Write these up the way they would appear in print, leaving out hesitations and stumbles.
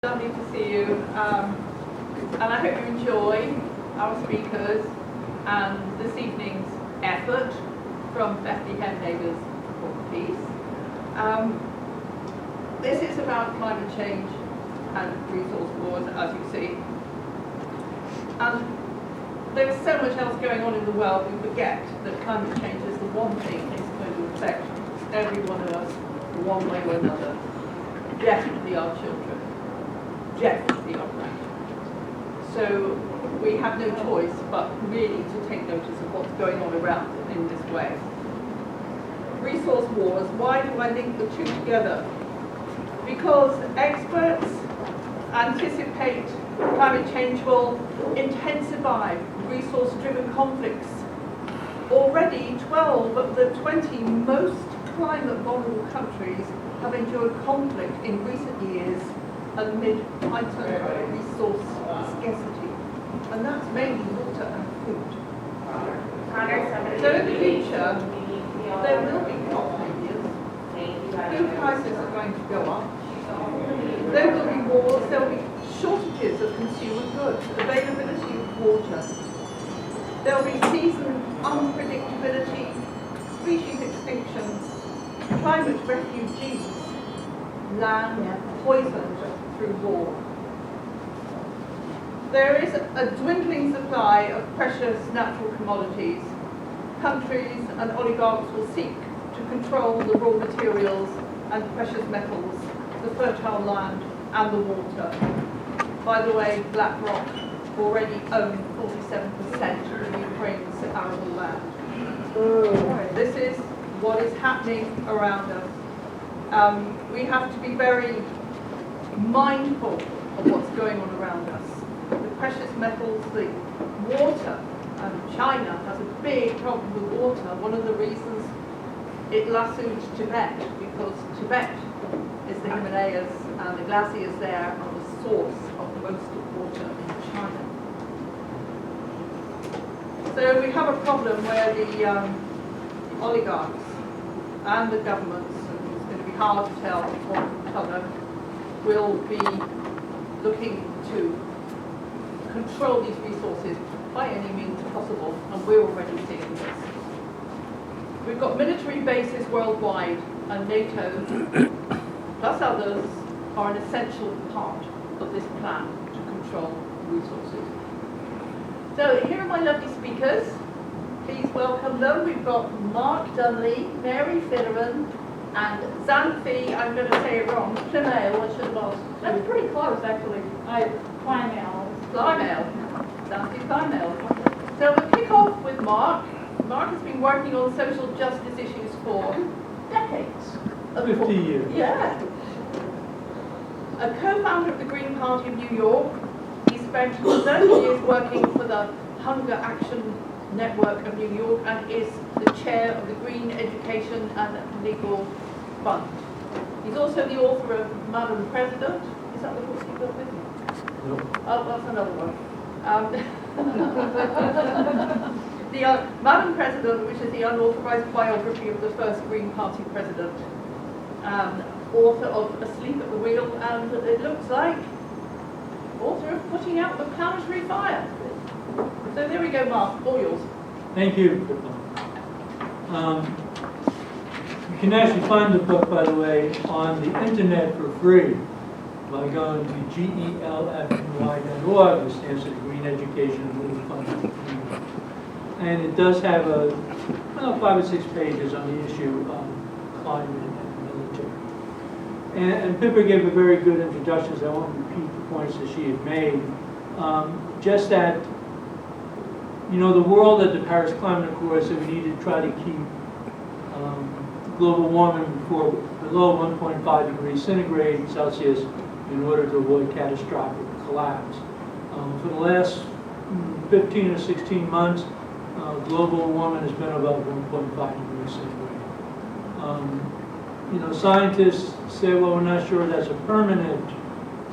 Lovely to see you, and I hope you enjoy our speakers and this evening's effort from Bethlehem Neighbors For Peace. This is about climate change and resource wars, as you see. And there's so much else going on in the world, we forget that climate change is the one thing that's going to affect every one of us one way or another. Definitely our children. Definitely our grandchildren. So we have no choice but really to take notice of what's going on around in this way. Resource wars, why do I link the two together? Because experts anticipate climate change will intensify resource-driven conflicts. Already 12 of the 20 most climate vulnerable countries have endured conflict in recent years amid heightened resource scarcity. And that's mainly water and food. So in the future, there will be crop failures. Food prices are going to go up. There will be wars, there will be shortages of consumer goods, availability of water. There will be season unpredictability, species extinction, climate refugees, land poisoned through war. There is a dwindling supply of precious natural commodities. Countries and oligarchs will seek to control the raw materials and precious metals, the fertile land and the water. By the way, BlackRock already own 47% of Ukraine's arable land. This is what is happening around us. We have to be very mindful of what's going on around us. The precious metals, the water, and China has a big problem with water. One of the reasons it lassoed Tibet, because Tibet is the Himalayas and the glaciers there are the source of most of water in China. So we have a problem where the oligarchs and the governments, and it's going to be hard to tell what colour, will be looking to control these resources by any means possible, and we're already seeing this. We've got military bases worldwide, and NATO, plus others, are an essential part of this plan to control resources. So here are my lovely speakers. Please welcome them. We've got Mark Dunlea, Mary Finneran, and Xanthe, I'm going to say it wrong, Plymale, I should have asked. That's pretty close, actually. Plymale. Xanthe Plymale. So we'll kick off with Mark. Mark has been working on social justice issues for decades. 50 years. Yeah. A co-founder of the Green Party of New York, he spent 30 years working for the Hunger Action Network of New York and is the chair of the Green Education and Legal Fund. He's also the author of Madam President. Is that the book you've got with you? No. Oh, that's another one. The Madam President, which is the unauthorized biography of the first Green Party president. Author of Asleep at the Wheel, and it looks like author of Putting Out the Planetary Fire. So there we go, Mark, all yours. Thank you, Pippa. You can actually find the book, by the way, on the internet for free by going to gelfny.org, which stands for the Green Education and Legal Fund. And it does have 5 or 6 pages on the issue of climate and military. And Pippa gave a very good introduction, so I won't repeat the points that she had made. Just that, the world at the Paris Climate Accord said we need to try to keep global warming below 1.5 degrees centigrade Celsius in order to avoid catastrophic collapse. For the last 15 or 16 months, global warming has been about 1.5 degrees centigrade. Scientists say, well, we're not sure that's a permanent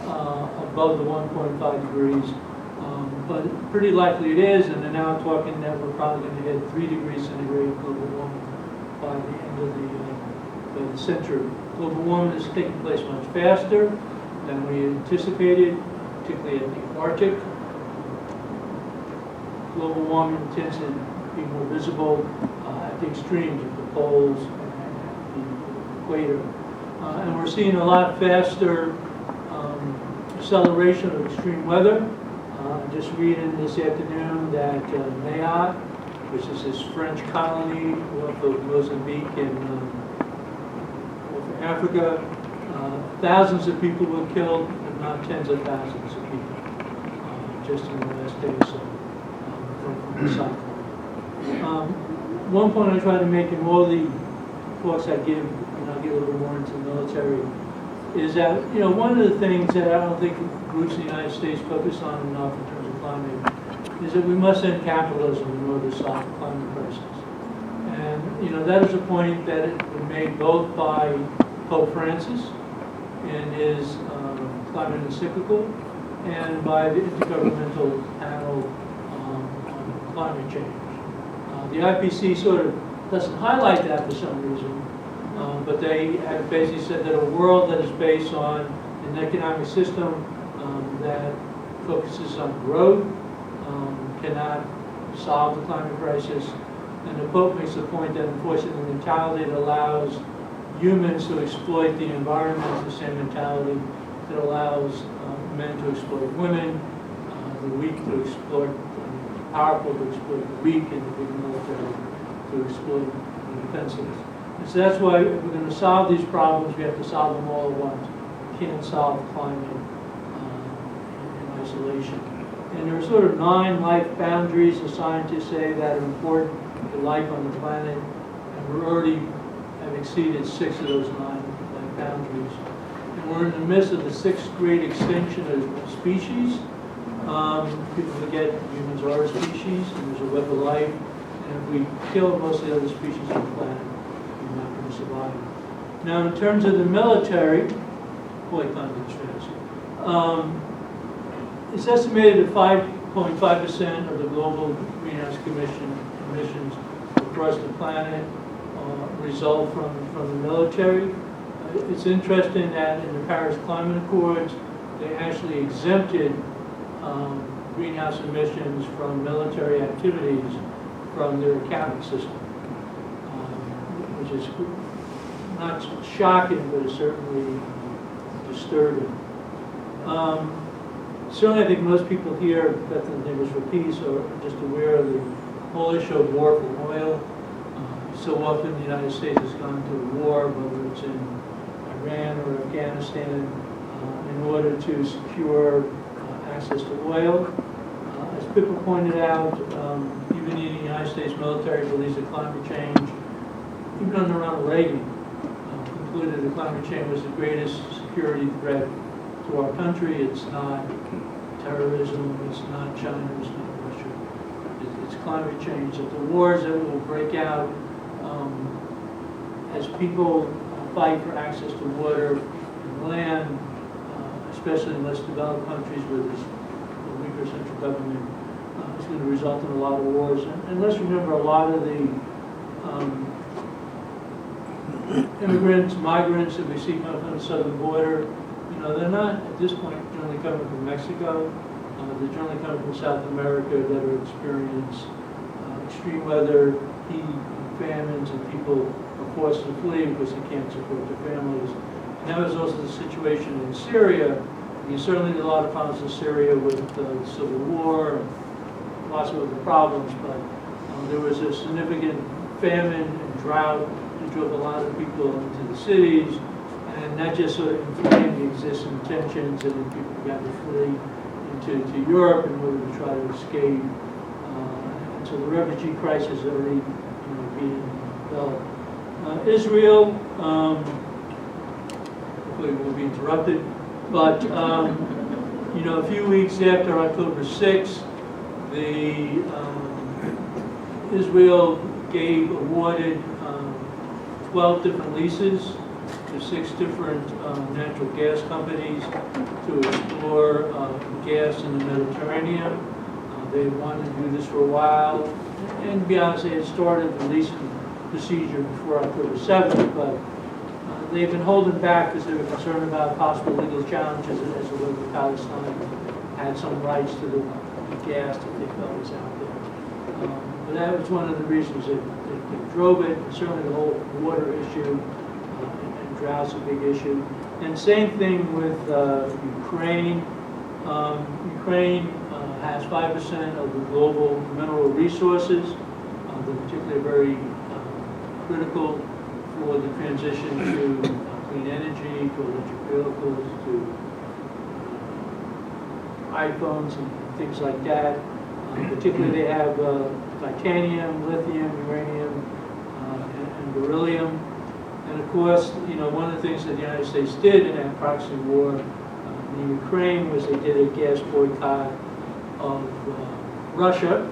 above the 1.5 degrees, but pretty likely it is, and they're now talking that we're probably going to hit 3 degrees centigrade global warming by the end of the century. Global warming is taking place much faster. than we anticipated, particularly at the Arctic. Global warming tends to be more visible at the extremes of the poles and the equator. And we're seeing a lot faster acceleration of extreme weather. Just reading this afternoon that Mayotte, which is this French colony off of Mozambique in Africa, thousands of people were killed, if not tens of thousands of people, just in the last day or so from the cyclone. One point I try to make in all the talks I give, and I'll get a little more into the military, is that, one of the things that I don't think groups in the United States focus on enough in terms of climate is that we must end capitalism in order to solve the climate crisis. And, that is a point that has been made both by Pope Francis in his climate encyclical and by the Intergovernmental Panel on Climate Change. The IPC sort of doesn't highlight that for some reason, but they have basically said that a world that is based on an economic system that focuses on growth cannot solve the climate crisis. And the Pope makes the point that unfortunately the mentality that allows humans to exploit the environment is the same mentality that allows men to exploit women, the weak to exploit, the powerful to exploit the weak, and the big military to exploit the defenseless. And so that's why if we're going to solve these problems, we have to solve them all at once. We can't solve climate in isolation. And there are sort of 9 life boundaries the scientists say that are important to life on the planet, and we already have exceeded 6 of those 9 life boundaries. And we're in the midst of the 6th great extinction of species. People forget humans are a species, and there's a web of life, and if we kill most of the other species on the planet, we're not going to survive. Now, in terms of the military, boy, time goes fast. It's estimated that 5.5% of the global greenhouse emissions across the planet result from the military. It's interesting that in the Paris Climate Accords, they actually exempted greenhouse emissions from military activities from their accounting system, which is not shocking, but it's certainly disturbing. Certainly, I think most people here at Bethlehem Neighbors For Peace are just aware of the whole issue of war for oil. So often the United States has gone to war, whether it's in Iran or Afghanistan, in order to secure access to oil. As Pippa pointed out, even the United States military believes that climate change, even under Ronald Reagan, concluded that climate change was the greatest security threat to our country. It's not terrorism, it's not China, it's not Russia. It's climate change. That the wars that will break out as people fight for access to water and land, especially in less developed countries where there's a weaker central government, is going to result in a lot of wars. And let's remember, a lot of the immigrants, migrants that we see coming from the southern border, they're not at this point generally coming from Mexico. They're generally coming from South America that are experiencing extreme weather, heat, famines, and people are forced to flee because they can't support their families. And that was also the situation in Syria. Certainly there are a lot of problems in Syria with the civil war, and lots of other problems, but there was a significant famine and drought that drove a lot of people into the cities, and that just sort of inflamed the existing tensions, and then people began to flee into Europe in order to try to escape. And so the refugee crisis already being developed. Israel, hopefully we'll be interrupted, but a few weeks after October 6th, Israel awarded 12 different leases to 6 different natural gas companies to explore gas in the Mediterranean. They wanted to do this for a while, and to be honest, they had started the leasing procedure before October 7th, but they've been holding back because they were concerned about possible legal challenges as to whether Palestine had some rights to the gas that they felt was out there. But that was one of the reasons that they drove it. Certainly the whole water issue and drought's a big issue. And same thing with Ukraine. Ukraine has 5% of the global mineral resources. They're particularly very critical for the transition to clean energy, to electric vehicles, to iPhones and things like that. Particularly they have titanium, lithium, uranium, and beryllium. And of course, one of the things that the United States did in that proxy war in Ukraine was they did a gas boycott of Russia.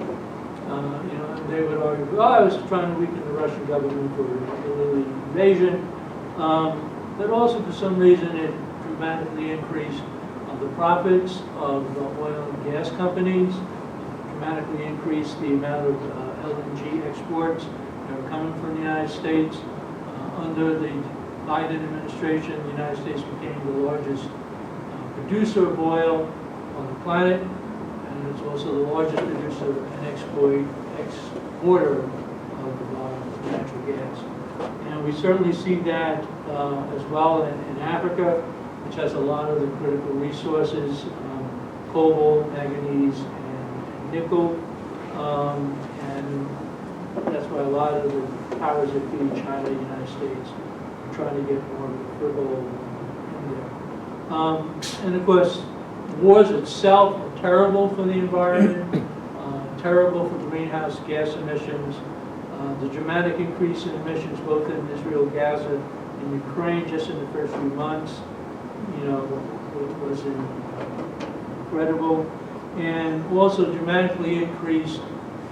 And they would argue, I was trying to weaken the Russian government for illegal invasion. But also for some reason it dramatically increased the profits of oil and gas companies, dramatically increased the amount of LNG exports that are coming from the United States. Under the Biden administration, the United States became the largest producer of oil on the planet, and it's also the largest producer and exporter of natural gas. And we certainly see that as well in Africa, which has a lot of the critical resources, cobalt, manganese, and nickel. And that's why a lot of the powers that be, China, the United States, are trying to get more of a foothold in there. And of course, wars itself are terrible for the environment, terrible for greenhouse gas emissions. The dramatic increase in emissions both in Israel, Gaza, and Ukraine just in the first few months, was incredible. And also dramatically increased,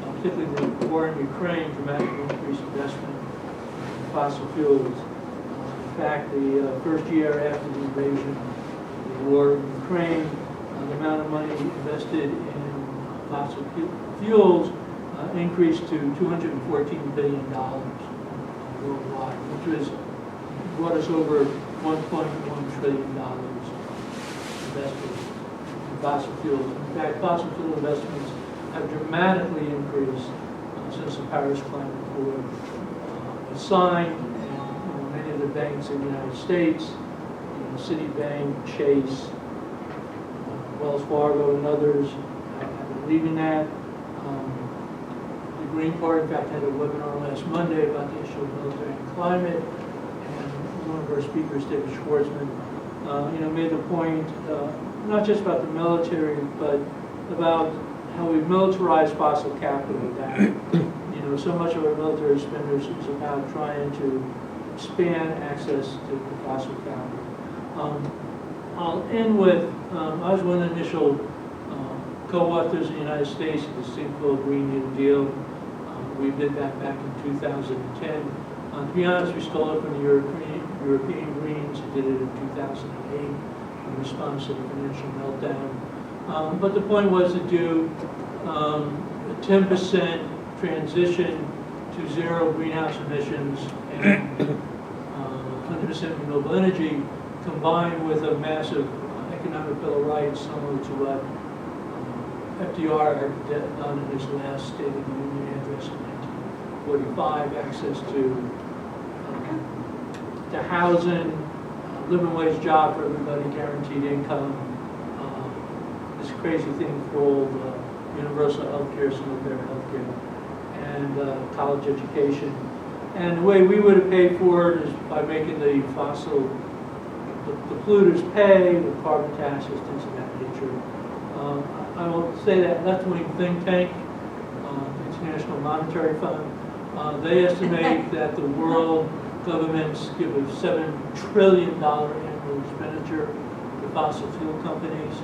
particularly the war in Ukraine, dramatically increased investment in fossil fuels. In fact, the first year after the invasion of the war in Ukraine, the amount of money invested in fossil fuels increased to $214 billion worldwide, which brought us over $1.1 trillion invested in fossil fuels. In fact, fossil fuel investments have dramatically increased since the Paris Climate Accord was signed. And many of the banks in the United States, Citibank, Chase, Wells Fargo, and others have been leaving that. The Green Party, in fact, had a webinar last Monday about the issue of military and climate, and one of our speakers, David Schwartzman, made the point not just about the military, but about how we militarize fossil capital. That so much of our military spenders is about trying to expand access to fossil capital. I'll end with I was one of the initial co-authors in the United States of this thing called Green New Deal. We did that back in 2010. To be honest, we stole it from the European Greens who did it in 2008 in response to the financial meltdown. But the point was to do a 10% transition to zero greenhouse emissions and 100% renewable energy, combined with a massive economic bill of rights, similar to what FDR had done in his last State of the Union address in 1945, access to housing, living wage job for everybody, guaranteed income, this crazy thing called universal health care, single-payer health care, and college education. And the way we would have paid for it is by making the polluters pay with carbon taxes, things of that nature. I will say that left-wing think tank, International Monetary Fund, they estimate that the world governments give a $7 trillion annual expenditure to fossil fuel companies.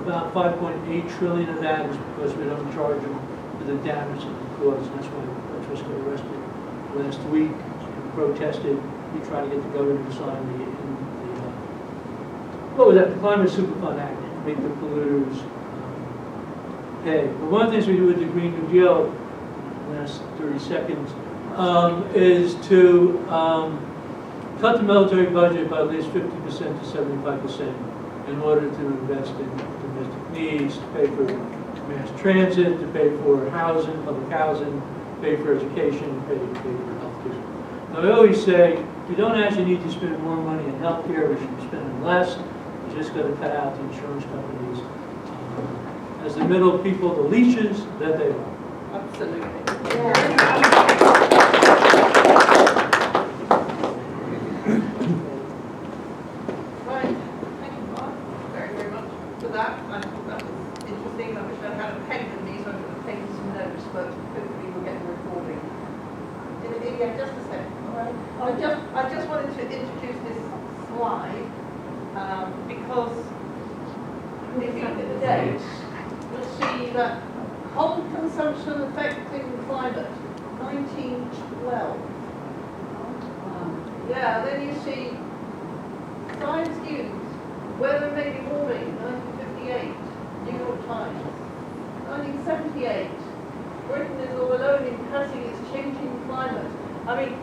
About 5.8 trillion of that is because we don't charge them for the damage that they cause. That's why Patrice got arrested last week and protested. We tried to get the government to sign the Climate Superfund Act, make the polluters pay. But one of the things we do with the Green New Deal, last 30 seconds, is to cut the military budget by at least 50% to 75% in order to invest in domestic needs, to pay for mass transit, to pay for housing, public housing, pay for education, pay for healthcare. Now, I always say, we don't actually need to spend more money in healthcare, we should be spending less. We just got to cut out the insurance companies as the middle people, the leeches that they are. Absolutely. Right, thank you, Mark, very, very much for that. I thought that was interesting. I wish I had a pen with me so I could have taken some notes, but hopefully we'll get the recording. Yeah, just a second. All right. I just wanted to introduce this slide because if you look at the dates, you'll see that coal consumption affecting climate, 1912. Yeah, then you see Science News, weather may be warming, 1958, New York Times. 1978, Britain is all alone in pressing its changing climate. I mean,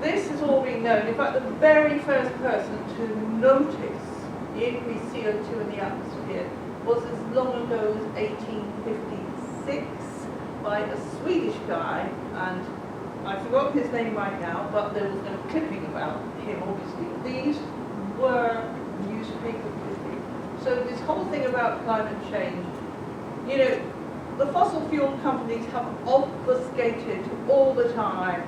this has all been known. In fact, the very first person to notice the increased CO2 in the atmosphere was as long ago as 1856 by a Swedish guy, and I forgot his name right now, but there was no clipping about him, obviously. These were newspaper clippings. So this whole thing about climate change, you know, the fossil fuel companies have obfuscated all the time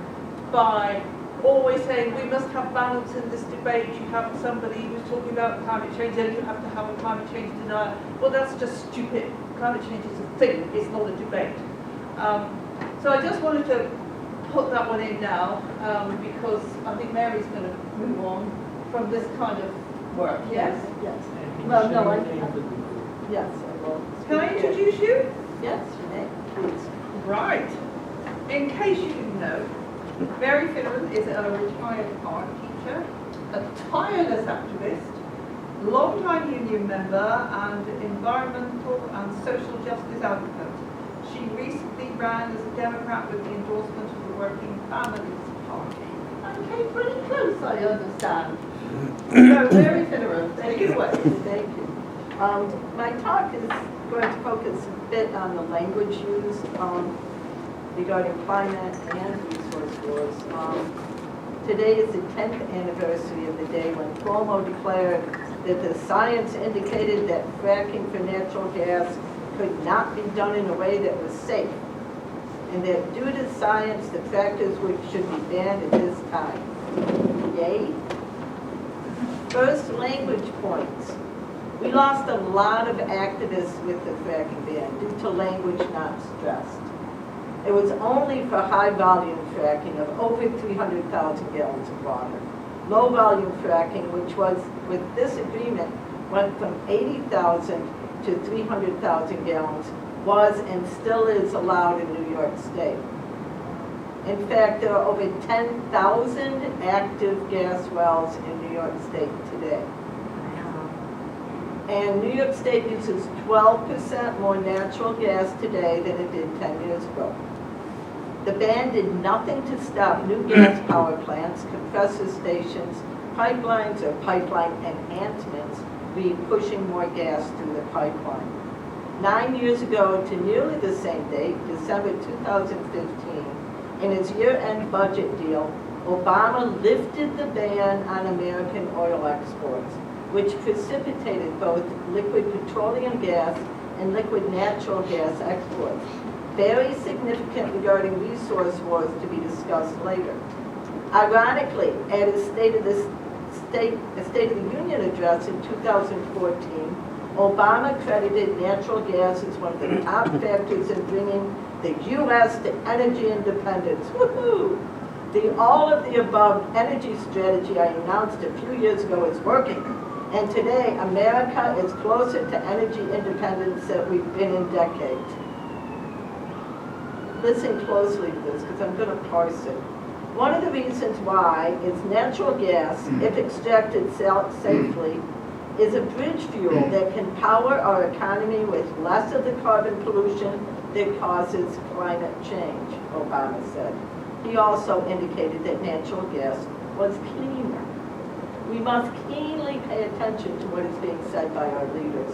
by always saying we must have balance in this debate. You have somebody who's talking about climate change, then you have to have a climate change denier. Well, that's just stupid. Climate change is a thing, it's not a debate. So I just wanted to put that one in now because I think Mary's going to move on from this kind of work. Yes? Yes. Well, No, I yes. will. Can I introduce you? Yes, you may, please. Right. In case you didn't know, Mary Finneran is a retired art teacher, a tireless activist, long-time union member, and environmental and social justice advocate. She recently ran as a Democrat with the endorsement of the Working Families Party. I came pretty close, I understand. So, Mary Finneran, take it away. Thank you. My talk is going to focus a bit on the language used regarding climate and resource wars. Today is the 10th anniversary of the day when Cuomo declared that the science indicated that fracking for natural gas could not be done in a way that was safe, and that due to science, the fractors should be banned at this time. Yay? First, language points. We lost a lot of activists with the fracking ban due to language not stressed. It was only for high-volume fracking of over 300,000 gallons of water. Low-volume fracking, which was, with this agreement, went from 80,000 to 300,000 gallons, was and still is allowed in New York State. In fact, there are over 10,000 active gas wells in New York State today. And New York State uses 12% more natural gas today than it did 10 years ago. The ban did nothing to stop new gas power plants, compressor stations, pipelines, or pipeline enhancements pushing more gas through the pipeline. 9 years ago, to nearly the same date, December 2015, in his year-end budget deal, Obama lifted the ban on American oil exports, which precipitated both liquid petroleum gas and liquid natural gas exports. Very significant regarding resource wars to be discussed later. Ironically, at his State of the Union address in 2014, Obama credited natural gas as one of the top factors in bringing the U.S. to energy independence. Woohoo! The all-of-the-above energy strategy I announced a few years ago is working. And today, America is closer to energy independence than we've been in decades. Listen closely to this, because I'm going to parse it. One of the reasons why is natural gas, if extracted safely, is a bridge fuel that can power our economy with less of the carbon pollution that causes climate change, Obama said. He also indicated that natural gas was cleaner. We must keenly pay attention to what is being said by our leaders.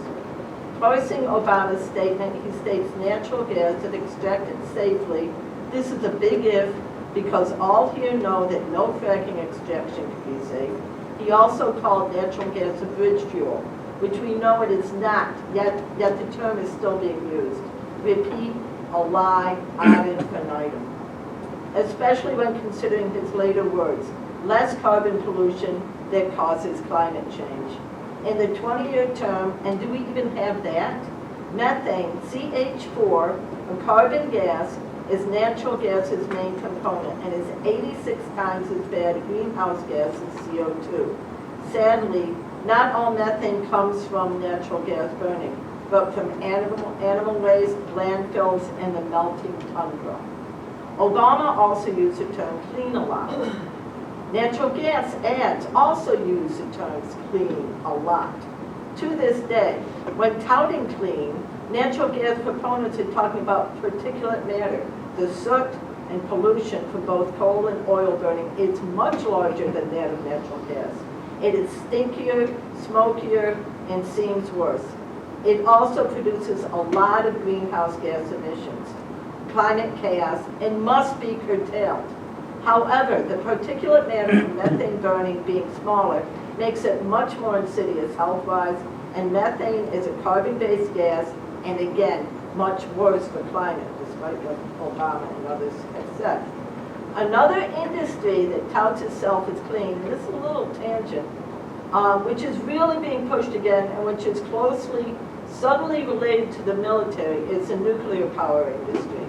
Voicing Obama's statement, he states natural gas is extracted safely. This is a big if, because all here know that no fracking extraction can be safe. He also called natural gas a bridge fuel, which we know it is not, yet the term is still being used. Repeat, a lie, ad infinitum. Especially when considering his later words, less carbon pollution that causes climate change. In the 20-year term, and do we even have that? Methane, CH4, a carbon gas, is natural gas's main component and is 86 times as bad a greenhouse gas as CO2. Sadly, not all methane comes from natural gas burning, but from animal waste, landfills, and the melting tundra. Obama also used the term clean a lot. Natural gas ads also use the terms clean a lot. To this day, when touting clean, natural gas proponents are talking about particulate matter. The soot and pollution from both coal and oil burning is much larger than that of natural gas. It is stinkier, smokier, and seems worse. It also produces a lot of greenhouse gas emissions, climate chaos, and must be curtailed. However, the particulate matter from methane burning being smaller makes it much more insidious health-wise, and methane is a carbon-based gas, and again, much worse for climate, despite what Obama and others have said. Another industry that touts itself as clean, and this is a little tangent, which is really being pushed again, and which is closely, subtly related to the military, is the nuclear power industry.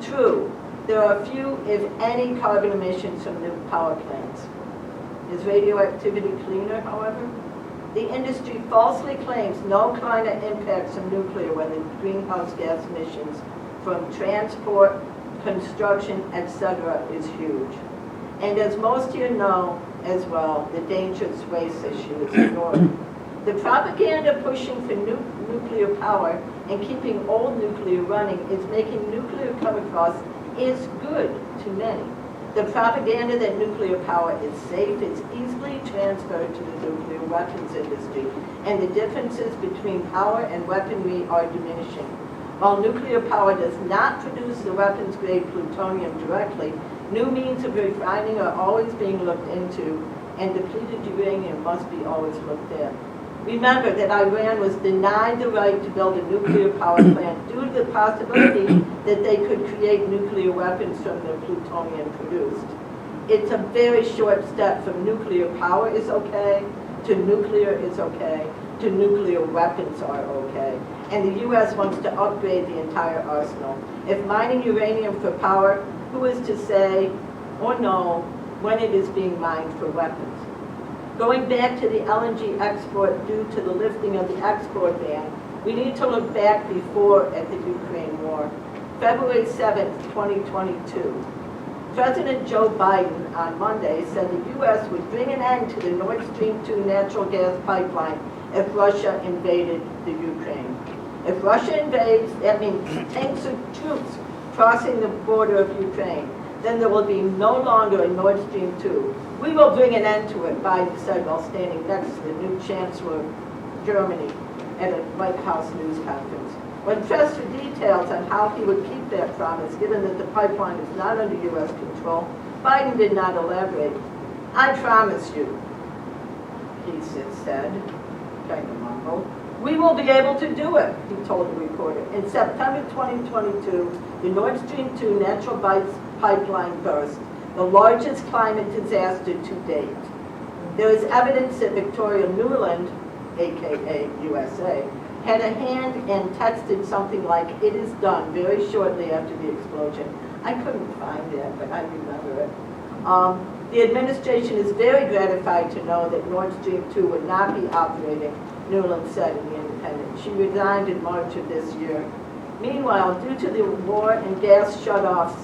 True, there are few, if any, carbon emissions from nuclear power plants. Is radioactivity cleaner, however? The industry falsely claims no climate impacts from nuclear when the greenhouse gas emissions from transport, construction, etc. is huge. And as most here know as well, the dangerous waste issue is ignored. The propaganda pushing for nuclear power and keeping old nuclear running is making nuclear come across is good to many. The propaganda that nuclear power is safe is easily transferred to the nuclear weapons industry, and the differences between power and weaponry are diminishing. While nuclear power does not produce the weapons-grade plutonium directly, new means of refining are always being looked into, and depleted uranium must be always looked at. Remember that Iran was denied the right to build a nuclear power plant due to the possibility that they could create nuclear weapons from the plutonium produced. It's a very short step from nuclear power is okay, to nuclear is okay, to nuclear weapons are okay. And the U.S. wants to upgrade the entire arsenal. If mining uranium for power, who is to say or know when it is being mined for weapons? Going back to the LNG export due to the lifting of the export ban, we need to look back before at the Ukraine war. February 7th, 2022. President Joe Biden on Monday said the U.S. would bring an end to the Nord Stream 2 natural gas pipeline if Russia invaded the Ukraine. If Russia invades, that means tanks of troops crossing the border of Ukraine. Then there will be no longer a Nord Stream 2. We will bring an end to it, Biden said while standing next to the new Chancellor of Germany at a White House news conference. When pressed for details on how he would keep that promise, given that the pipeline is not under U.S. control, Biden did not elaborate. I promise you, he said, kind of mumbled. We will be able to do it, he told the reporter. In September 2022, the Nord Stream 2 natural pipeline burst, the largest climate disaster to date. There is evidence that Victoria Nuland, aka USA, had a hand and texted something like, "It is done," very shortly after the explosion. I couldn't find it, but I remember it. The administration is very gratified to know that Nord Stream 2 would not be operating, Nuland said in The Independent. She resigned in March of this year. Meanwhile, due to the war and gas shutoffs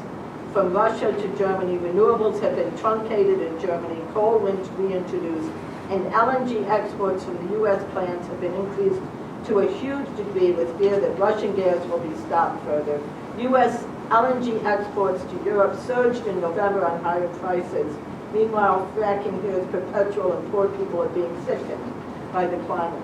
from Russia to Germany, renewables have been truncated in Germany, coal reintroduced, and LNG exports from the U.S. plants have been increased to a huge degree with fear that Russian gas will be stopped further. U.S. LNG exports to Europe surged in November on higher prices, Meanwhile, fracking here is perpetual and poor people are being sickened by the climate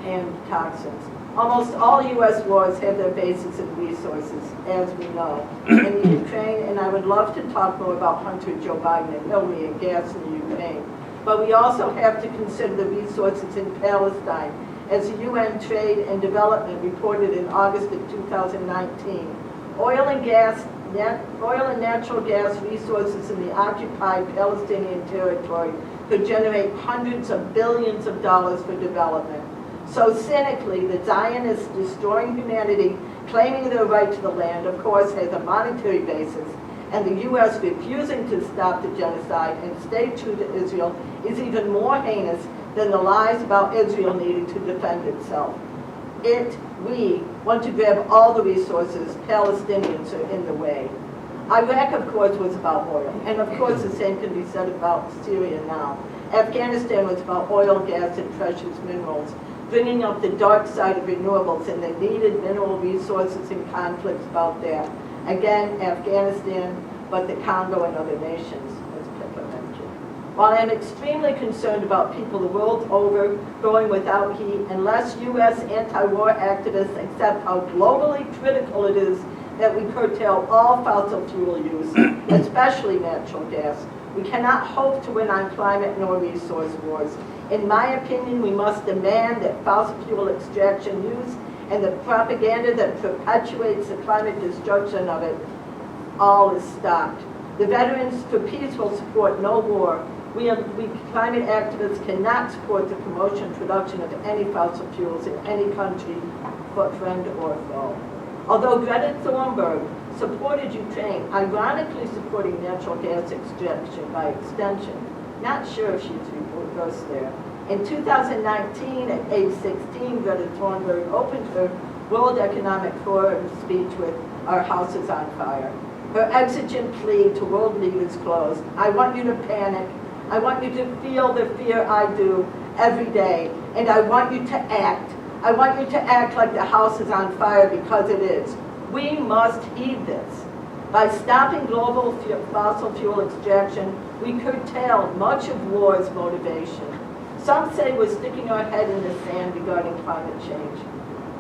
and toxins. Almost all U.S. wars have their basis in resources, as we know. In the Ukraine, and I would love to talk more about Hunter Joe Biden and Hillary and gas in the Ukraine, but we also have to consider the resources in Palestine. As the UN Trade and Development reported in August of 2019, oil and natural gas resources in the occupied Palestinian territory could generate hundreds of billions of dollars for development. So cynically, the Zionists destroying humanity, claiming their right to the land, of course, has a monetary basis, and the U.S. refusing to stop the genocide and stay true to Israel is even more heinous than the lies about Israel needing to defend itself. We want to grab all the resources. Palestinians are in the way. Iraq, of course, was about oil, and of course the same can be said about Syria now. Afghanistan was about oil, gas, and precious minerals, bringing up the dark side of renewables and the needed mineral resources and conflicts about that. Again, Afghanistan, but the Congo and other nations, as Pippa mentioned. While I'm extremely concerned about people the world over going without heat, unless U.S. anti-war activists accept how globally critical it is that we curtail all fossil fuel use, especially natural gas, we cannot hope to win on climate nor resource wars. In my opinion, we must demand that fossil fuel extraction use and the propaganda that perpetuates the climate destruction of it all is stopped. The Veterans for Peace will support no war. We climate activists cannot support the promotion and production of any fossil fuels in any country, friend or foe. Although Greta Thunberg supported Ukraine, ironically supporting natural gas extraction by extension, not sure if she's reversed there. In 2019, at age 16, Greta Thunberg opened her World Economic Forum speech with "Our house is on fire." Her exigent plea to world leaders closed: "I want you to panic. I want you to feel the fear I do every day. And I want you to act. I want you to act like the house is on fire, because it is." We must heed this. By stopping global fossil fuel extraction, we curtail much of war's motivation. Some say we're sticking our head in the sand regarding climate change.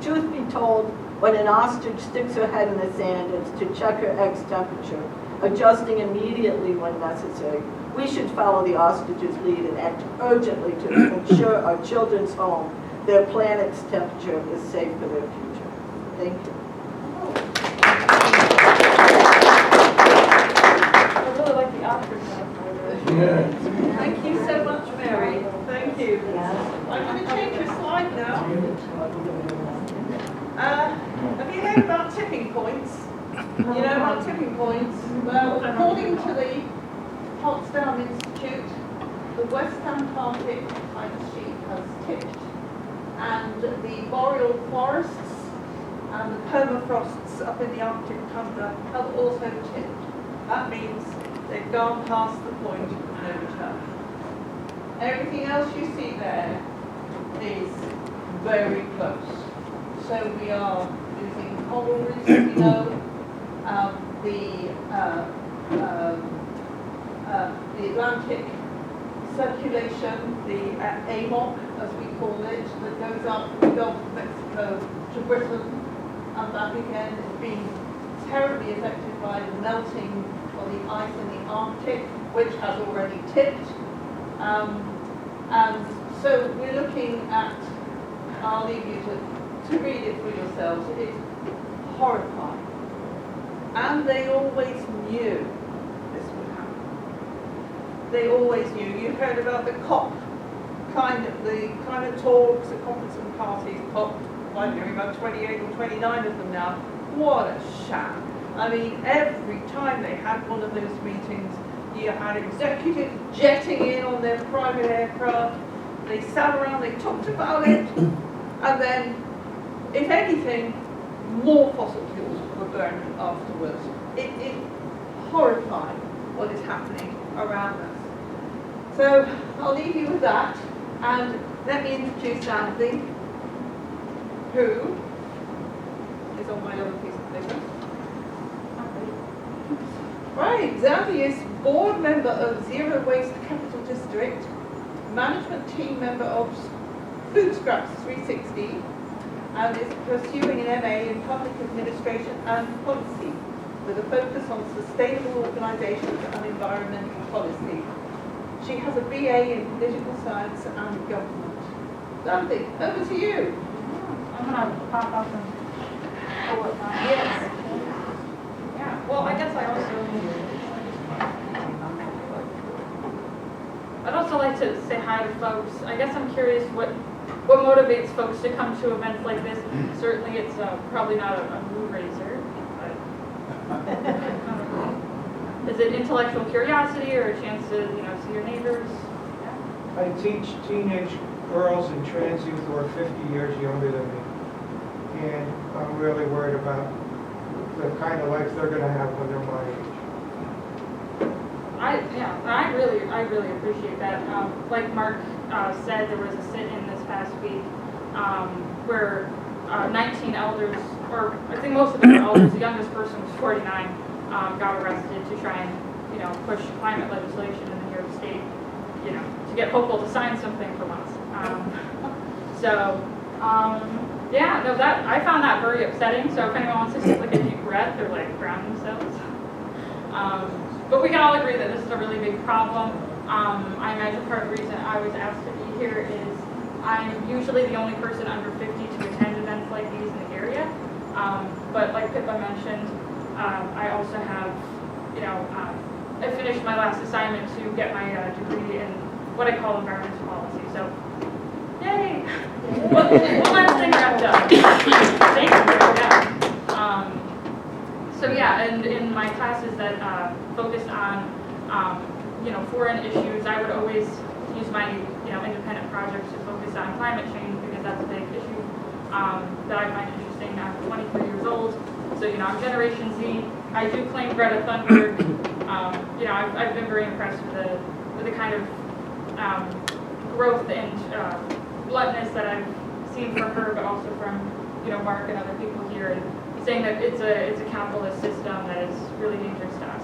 Truth be told, when an ostrich sticks her head in the sand, it's to check her egg's temperature, adjusting immediately when necessary. We should follow the ostrich's lead and act urgently to ensure our children's home, their planet's temperature, is safe for their future. Thank you. I really like the ostrich metaphor. Thank you so much, Mary. Thank you. I'm going to change your slide now. Have you heard about tipping points? You know about tipping points? Well, according to the Potsdam Institute, the West Antarctic ice sheet has tipped, and the boreal forests and the permafrosts up in the Arctic tundra have also tipped. That means they've gone past the point of no return. Everything else you see there is very close. So we are losing coral reefs, we know. The Atlantic circulation, the AMOC, as we call it, that goes up from the Gulf of Mexico to Britain and back again, is being terribly affected by the melting of the ice in the Arctic, which has already tipped. And so we're looking at, I'll leave you to read it for yourselves. It's horrifying. And they always knew this would happen. They always knew. You heard about the COP, the kind of talks, the conference and parties, COP, I'm hearing about 28 or 29 of them now. What a sham. I mean, every time they had one of those meetings, you had executives jetting in on their private aircraft. They sat around, they talked about it, and then, if anything, more fossil fuels were burned afterwards. It is horrifying what is happening around us. So I'll leave you with that, and let me introduce Xanthe, who is on my other piece of paper. Right, Xanthe is board member of Zero Waste Capital District, management team member of Food Scraps 360, and is pursuing an MA in Public Administration and Policy with a focus on sustainable organisations and environmental policy. She has a BA in Political Science and Government. Xanthe, over to you. I'm gonna pop up and pull it down. Yes. Yeah, well, I'd also like to say hi to folks. I guess I'm curious what motivates folks to come to events like this. Certainly it's probably not a mood raiser, but is it intellectual curiosity or a chance to, see your neighbors? Yeah. I teach teenage girls and trans youth who are 50 years younger than me. And I'm really worried about the kind of life they're going to have when they're my age. I really appreciate that. Like Mark said, there was a sit-in this past week where 19 elders, or I think most of them were elders, the youngest person was 49, got arrested to try and, push climate legislation in New York State, to get Hopeful to sign something from us. That I found that very upsetting. So if anyone wants to take like a deep breath or like ground themselves. But we can all agree that this is a really big problem. I imagine part of the reason I was asked to be here is I'm usually the only person under 50 to attend events like these in the area. But like Pippa mentioned, I also have, I finished my last assignment to get my degree in what I call environmental policy. So, yay! One last thing wrapped up. Thank you. And in my classes that focused on, foreign issues, I would always use my, independent projects to focus on climate change because that's a big issue that I find interesting. I'm 23 years old, so, I'm Generation Z. I do claim Greta Thunberg. I've been very impressed with the kind of growth and bluntness that I've seen from her, but also from, Mark and other people here, and saying that it's a capitalist system that is really dangerous to us.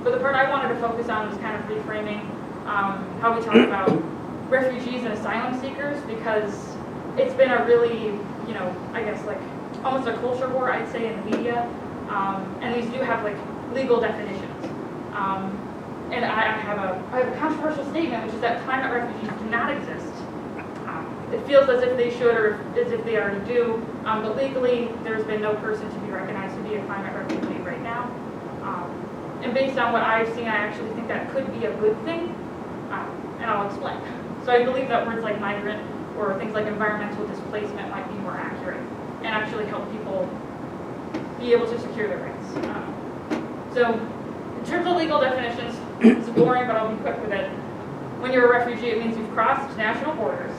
But the part I wanted to focus on was kind of reframing how we talk about refugees and asylum seekers, because it's been a really, I guess like almost a culture war, I'd say, in the media. And these do have like legal definitions. And I have a controversial statement, which is that climate refugees do not exist. It feels as if they should, or as if they already do, but legally there's been no person to be recognized to be a climate refugee right now. And based on what I've seen, I actually think that could be a good thing, and I'll explain. So I believe that words like migrant or things like environmental displacement might be more accurate and actually help people be able to secure their rights. So in terms of legal definitions, it's boring, but I'll be quick with it. When you're a refugee, it means you've crossed national borders,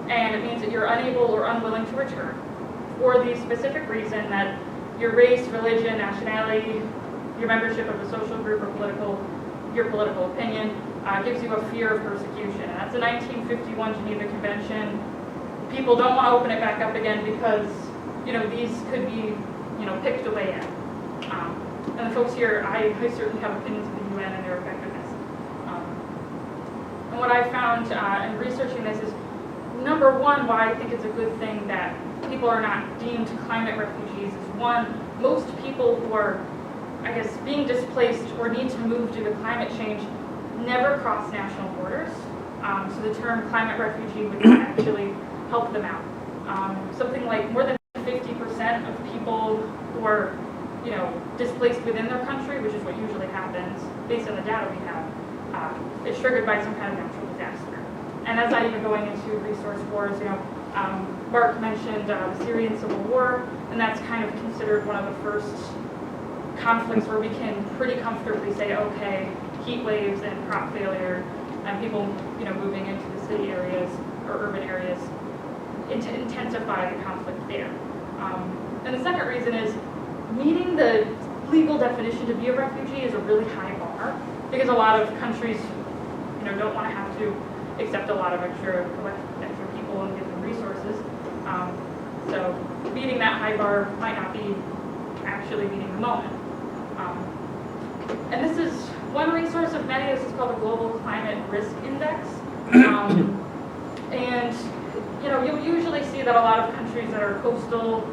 and it means that you're unable or unwilling to return for the specific reason that your race, religion, nationality, your membership of a social group, or your political opinion gives you a fear of persecution. And that's a 1951 Geneva Convention. People don't want to open it back up again because, these could be, picked away at. And the folks here, I certainly have opinions of the UN and their effectiveness. And what I found in researching this is, number one, why I think it's a good thing that people are not deemed climate refugees is, one, most people who are, I guess, being displaced or need to move due to climate change never cross national borders. So the term climate refugee would not actually help them out. Something like more than 50% of people who are, displaced within their country, which is what usually happens based on the data we have, is triggered by some kind of natural disaster. And that's not even going into resource wars. Mark mentioned the Syrian civil war, and that's kind of considered one of the first conflicts where we can pretty comfortably say, okay, heat waves and crop failure and people, moving into the city areas or urban areas intensify the conflict there. And the second reason is meeting the legal definition to be a refugee is a really high bar, because a lot of countries, don't want to have to accept a lot of extra people and give them resources. So meeting that high bar might not be actually meeting the moment. And this is one resource of many. This is called the Global Climate Risk Index. And you'll usually see that a lot of countries that are coastal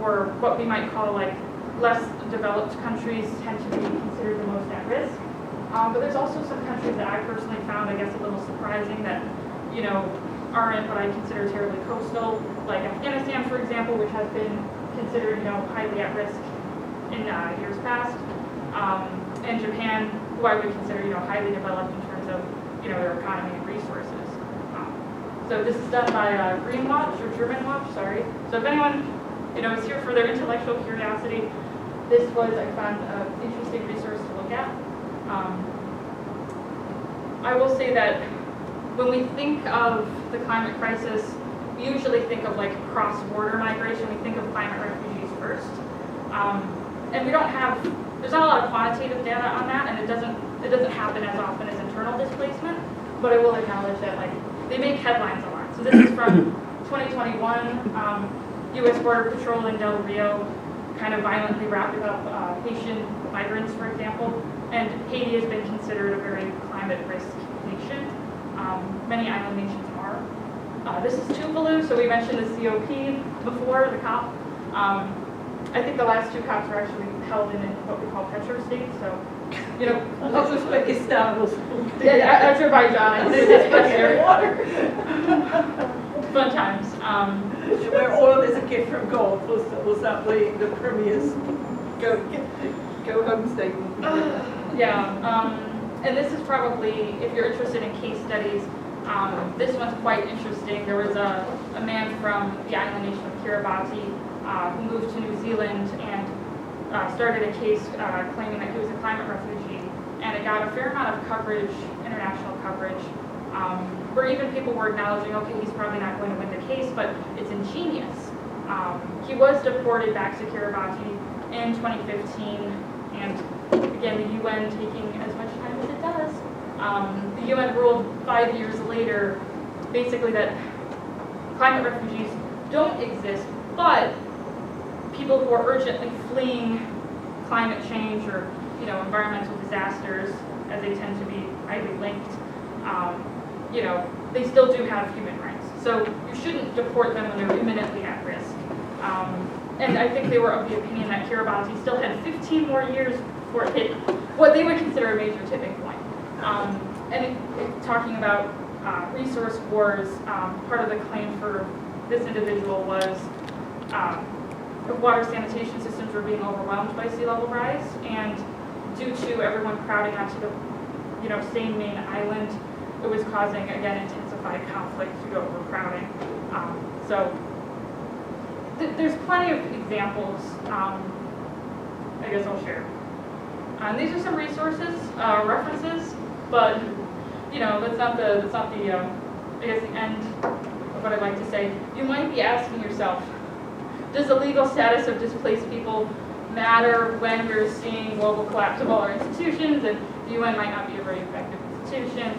or what we might call like less developed countries tend to be considered the most at risk. But there's also some countries that I personally found, I guess, a little surprising that, aren't what I consider terribly coastal, like Afghanistan, for example, which has been considered, highly at risk in years past, and Japan, who I would consider, highly developed in terms of, their economy and resources. So this is done by Green Watch, or German Watch, sorry. So if anyone, is here for their intellectual curiosity, this was, I found, an interesting resource to look at. I will say that when we think of the climate crisis, we usually think of like cross-border migration. We think of climate refugees first. And we don't have, there's not a lot of quantitative data on that, and it doesn't happen as often as internal displacement, but I will acknowledge that like they make headlines a lot. So this is from 2021, U.S. Border Patrol in Del Rio kind of violently rounded up Haitian migrants, for example, and Haiti has been considered a very climate risk nation. Many island nations are. This is Tuvalu, so we mentioned the COP before, the COP. I think the last two COPs were actually held in what we call petro-state, so, Uzbekistan was. Yeah, Azerbaijan, Water. fun times. Where oil is a gift from God, was that the Premier's go home statement? Yeah, and this is probably, if you're interested in case studies, this one's quite interesting. There was a man from the island nation of Kiribati who moved to New Zealand and started a case claiming that he was a climate refugee, and it got a fair amount of coverage, international coverage, where even people were acknowledging, okay, he's probably not going to win the case, but it's ingenious. He was deported back to Kiribati in 2015, and again, the UN taking as much time as it does. The UN ruled 5 years later, basically that climate refugees don't exist, but people who are urgently fleeing climate change or environmental disasters, as they tend to be highly linked, they still do have human rights. So you shouldn't deport them when they're imminently at risk. And I think they were of the opinion that Kiribati still had 15 more years before it hit what they would consider a major tipping point. Talking about resource wars, part of the claim for this individual was water sanitation systems were being overwhelmed by sea level rise, and due to everyone crowding onto the same main island, it was causing, again, intensified conflict due to overcrowding. So there's plenty of examples. I guess I'll share. And these are some resources, references, but that's not the I guess the end of what I'd like to say. You might be asking yourself, does the legal status of displaced people matter when we're seeing global collapse of all our institutions, and the UN might not be a very effective institution?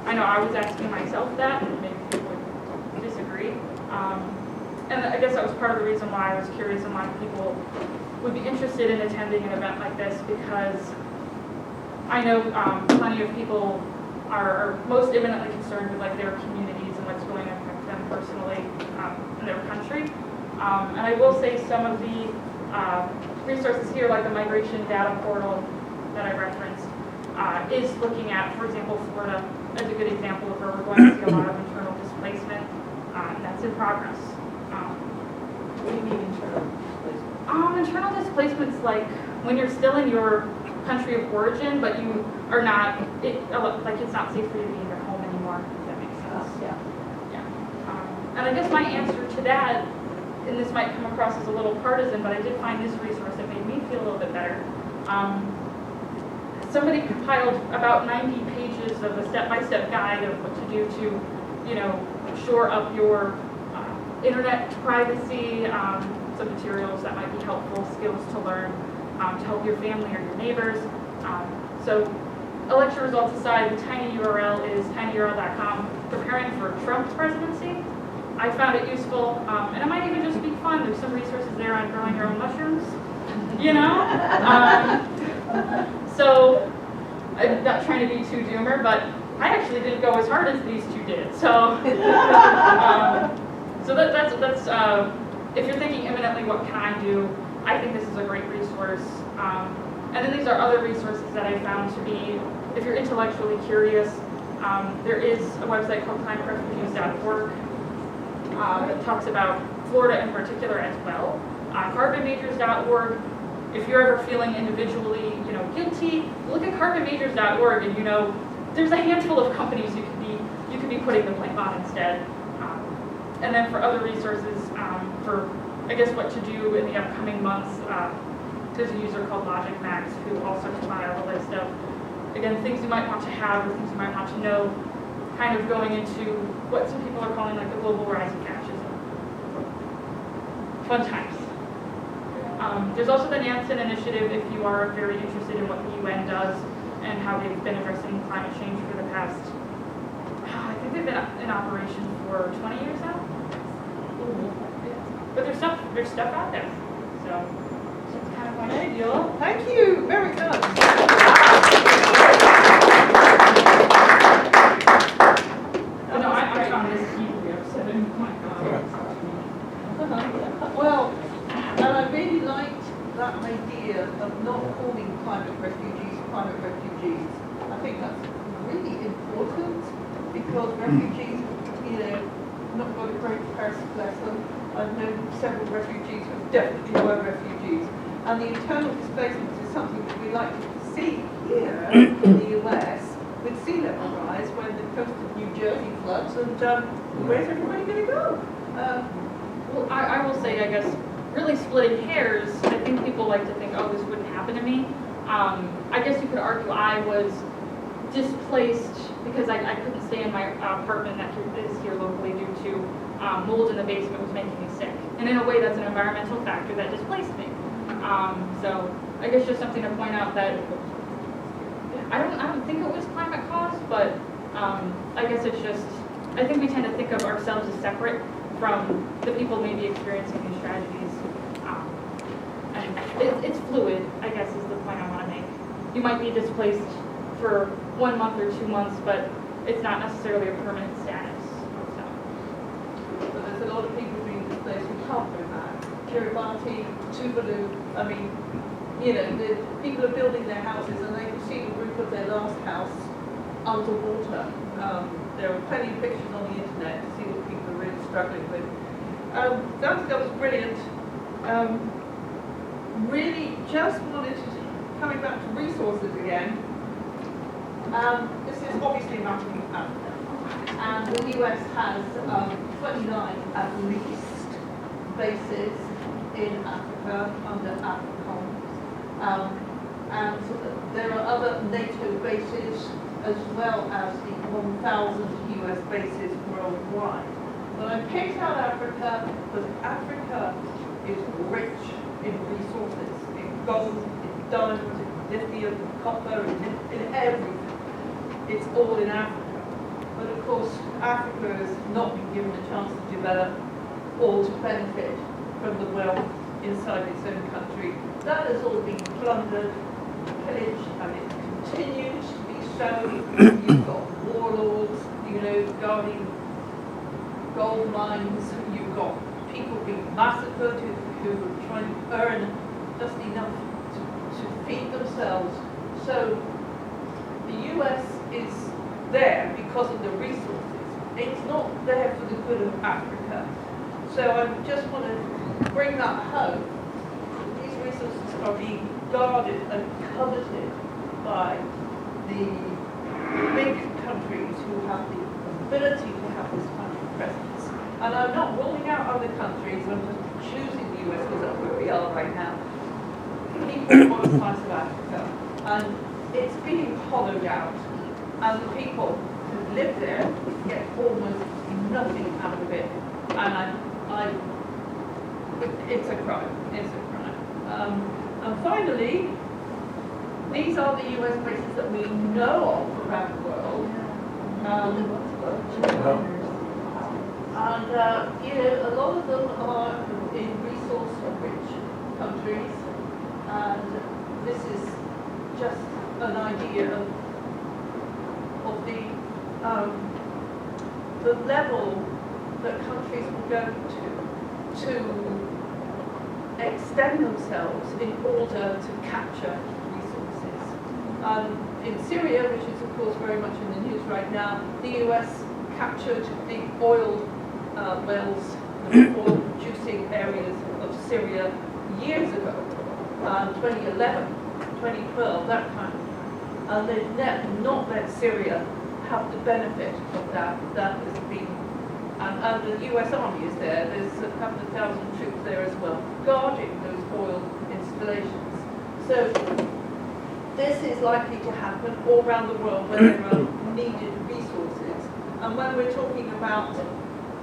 I know I was asking myself that, and maybe people would disagree. And I guess that was part of the reason why I was curious and why people would be interested in attending an event like this, because I know plenty of people are most imminently concerned with their communities and what's going to affect them personally in their country. And I will say some of the resources here, like the migration data portal that I referenced, is looking at, for example, Florida as a good example of where we're going to see a lot of internal displacement. That's in progress. What do you mean internal displacement? Internal displacement is like when you're still in your country of origin, but you are not, it's not safe for you to be in your home anymore, if that makes sense. Yeah. And I guess my answer to that, and this might come across as a little partisan, but I did find this resource that made me feel a little bit better. Somebody compiled about 90 pages of a step-by-step guide of what to do to, shore up your internet privacy, some materials that might be helpful, skills to learn, to help your family or your neighbors. So election results aside, the tiny URL is tinyurl.com, preparing for Trump's presidency. I found it useful, and it might even just be fun. There's some resources there on growing your own mushrooms. you know? So, I'm not trying to be too doomer, but I actually didn't go as hard as these two did. So, that's if you're thinking imminently, what can I do? I think this is a great resource. And then these are other resources that I found to be, if you're intellectually curious, there is a website called climaterefugees.org that talks about Florida in particular as well. Carbonmajors.org. If you're ever feeling individually, guilty, look at carbonmajors.org, and there's a handful of companies you could be putting the blame on instead. And then for other resources, for I guess what to do in the upcoming months, there's a user called Logic Max who also compiled a list of, again, things you might want to have or things you might want to know, kind of going into what some people are calling like the global rise of fascism. Fun times. There's also the Nansen Initiative if you are very interested in what the UN does and how they've been addressing climate change for the past, I think they've been in operation for 20 years now. But there's stuff out there. So it's kind of my ideal. Thank you, very good. But no, I found this deeply upsetting. Oh my God. Well, and I really liked that idea of not calling climate refugees. I think that's really important because refugees, not got a great person, bless them. I've known several refugees who definitely were refugees. And the internal displacement is something that we like to see here in the US with sea level rise when the coast of New Jersey floods and where's everybody going to go? Well, I will say, I guess, really splitting hairs, I think people like to think, oh, this wouldn't happen to me. I guess you could argue I was displaced because I couldn't stay in my apartment that is here locally due to mold in the basement was making me sick. And in a way, that's an environmental factor that displaced me. So I guess just something to point out that I don't think it was climate caused, but I guess it's just, I think we tend to think of ourselves as separate from the people maybe experiencing these tragedies. And it's fluid, I guess is the point I want to make. You might be displaced for 1 month or 2 months, but it's not necessarily a permanent status. So. But there's a lot of people being displaced who can't go back. Kiribati, Tuvalu, I mean, the people are building their houses and they can see the roof of their last house underwater. There are plenty of pictures on the internet to see what people are really struggling with. That was brilliant. Really just wanted to, coming back to resources again, this is obviously mapping Africa. And the US has 29 at least bases in Africa under AFRICOM. And there are other NATO bases as well as the 1,000 US bases worldwide. But I picked out Africa because Africa is rich in resources, in gold, in diamonds, in lithium, in copper, in everything. It's all in Africa. But of course, Africa has not been given a chance to develop or to benefit from the wealth inside its own country. That has all been plundered, pillaged, and it continues to be so. You've got warlords, guarding gold mines. You've got people being massacred who are trying to earn just enough to feed themselves. So the US is there because of the resources. It's not there for the good of Africa. So I just want to bring that home. These resources are being guarded and coveted by the big countries who have the ability to have this kind of presence. And I'm not ruling out other countries, I'm just choosing the US because that's where we are right now. People want a slice of Africa. And it's being hollowed out. And the people who live there get almost nothing out of it. And it's a crime. It's a crime. And finally, these are the US bases that we know of around the world. And a lot of them are in resource-rich countries. And this is just an idea of the level that countries will go to extend themselves in order to capture resources. In Syria, which is of course very much in the news right now, the US captured the oil wells, the oil producing areas of Syria years ago, 2011, 2012, that kind of thing. And they've not let Syria have the benefit of that. That has been, and the US Army is there. There's a couple of thousand troops there as well, guarding those oil installations. So this is likely to happen all around the world where there are needed resources. And when we're talking about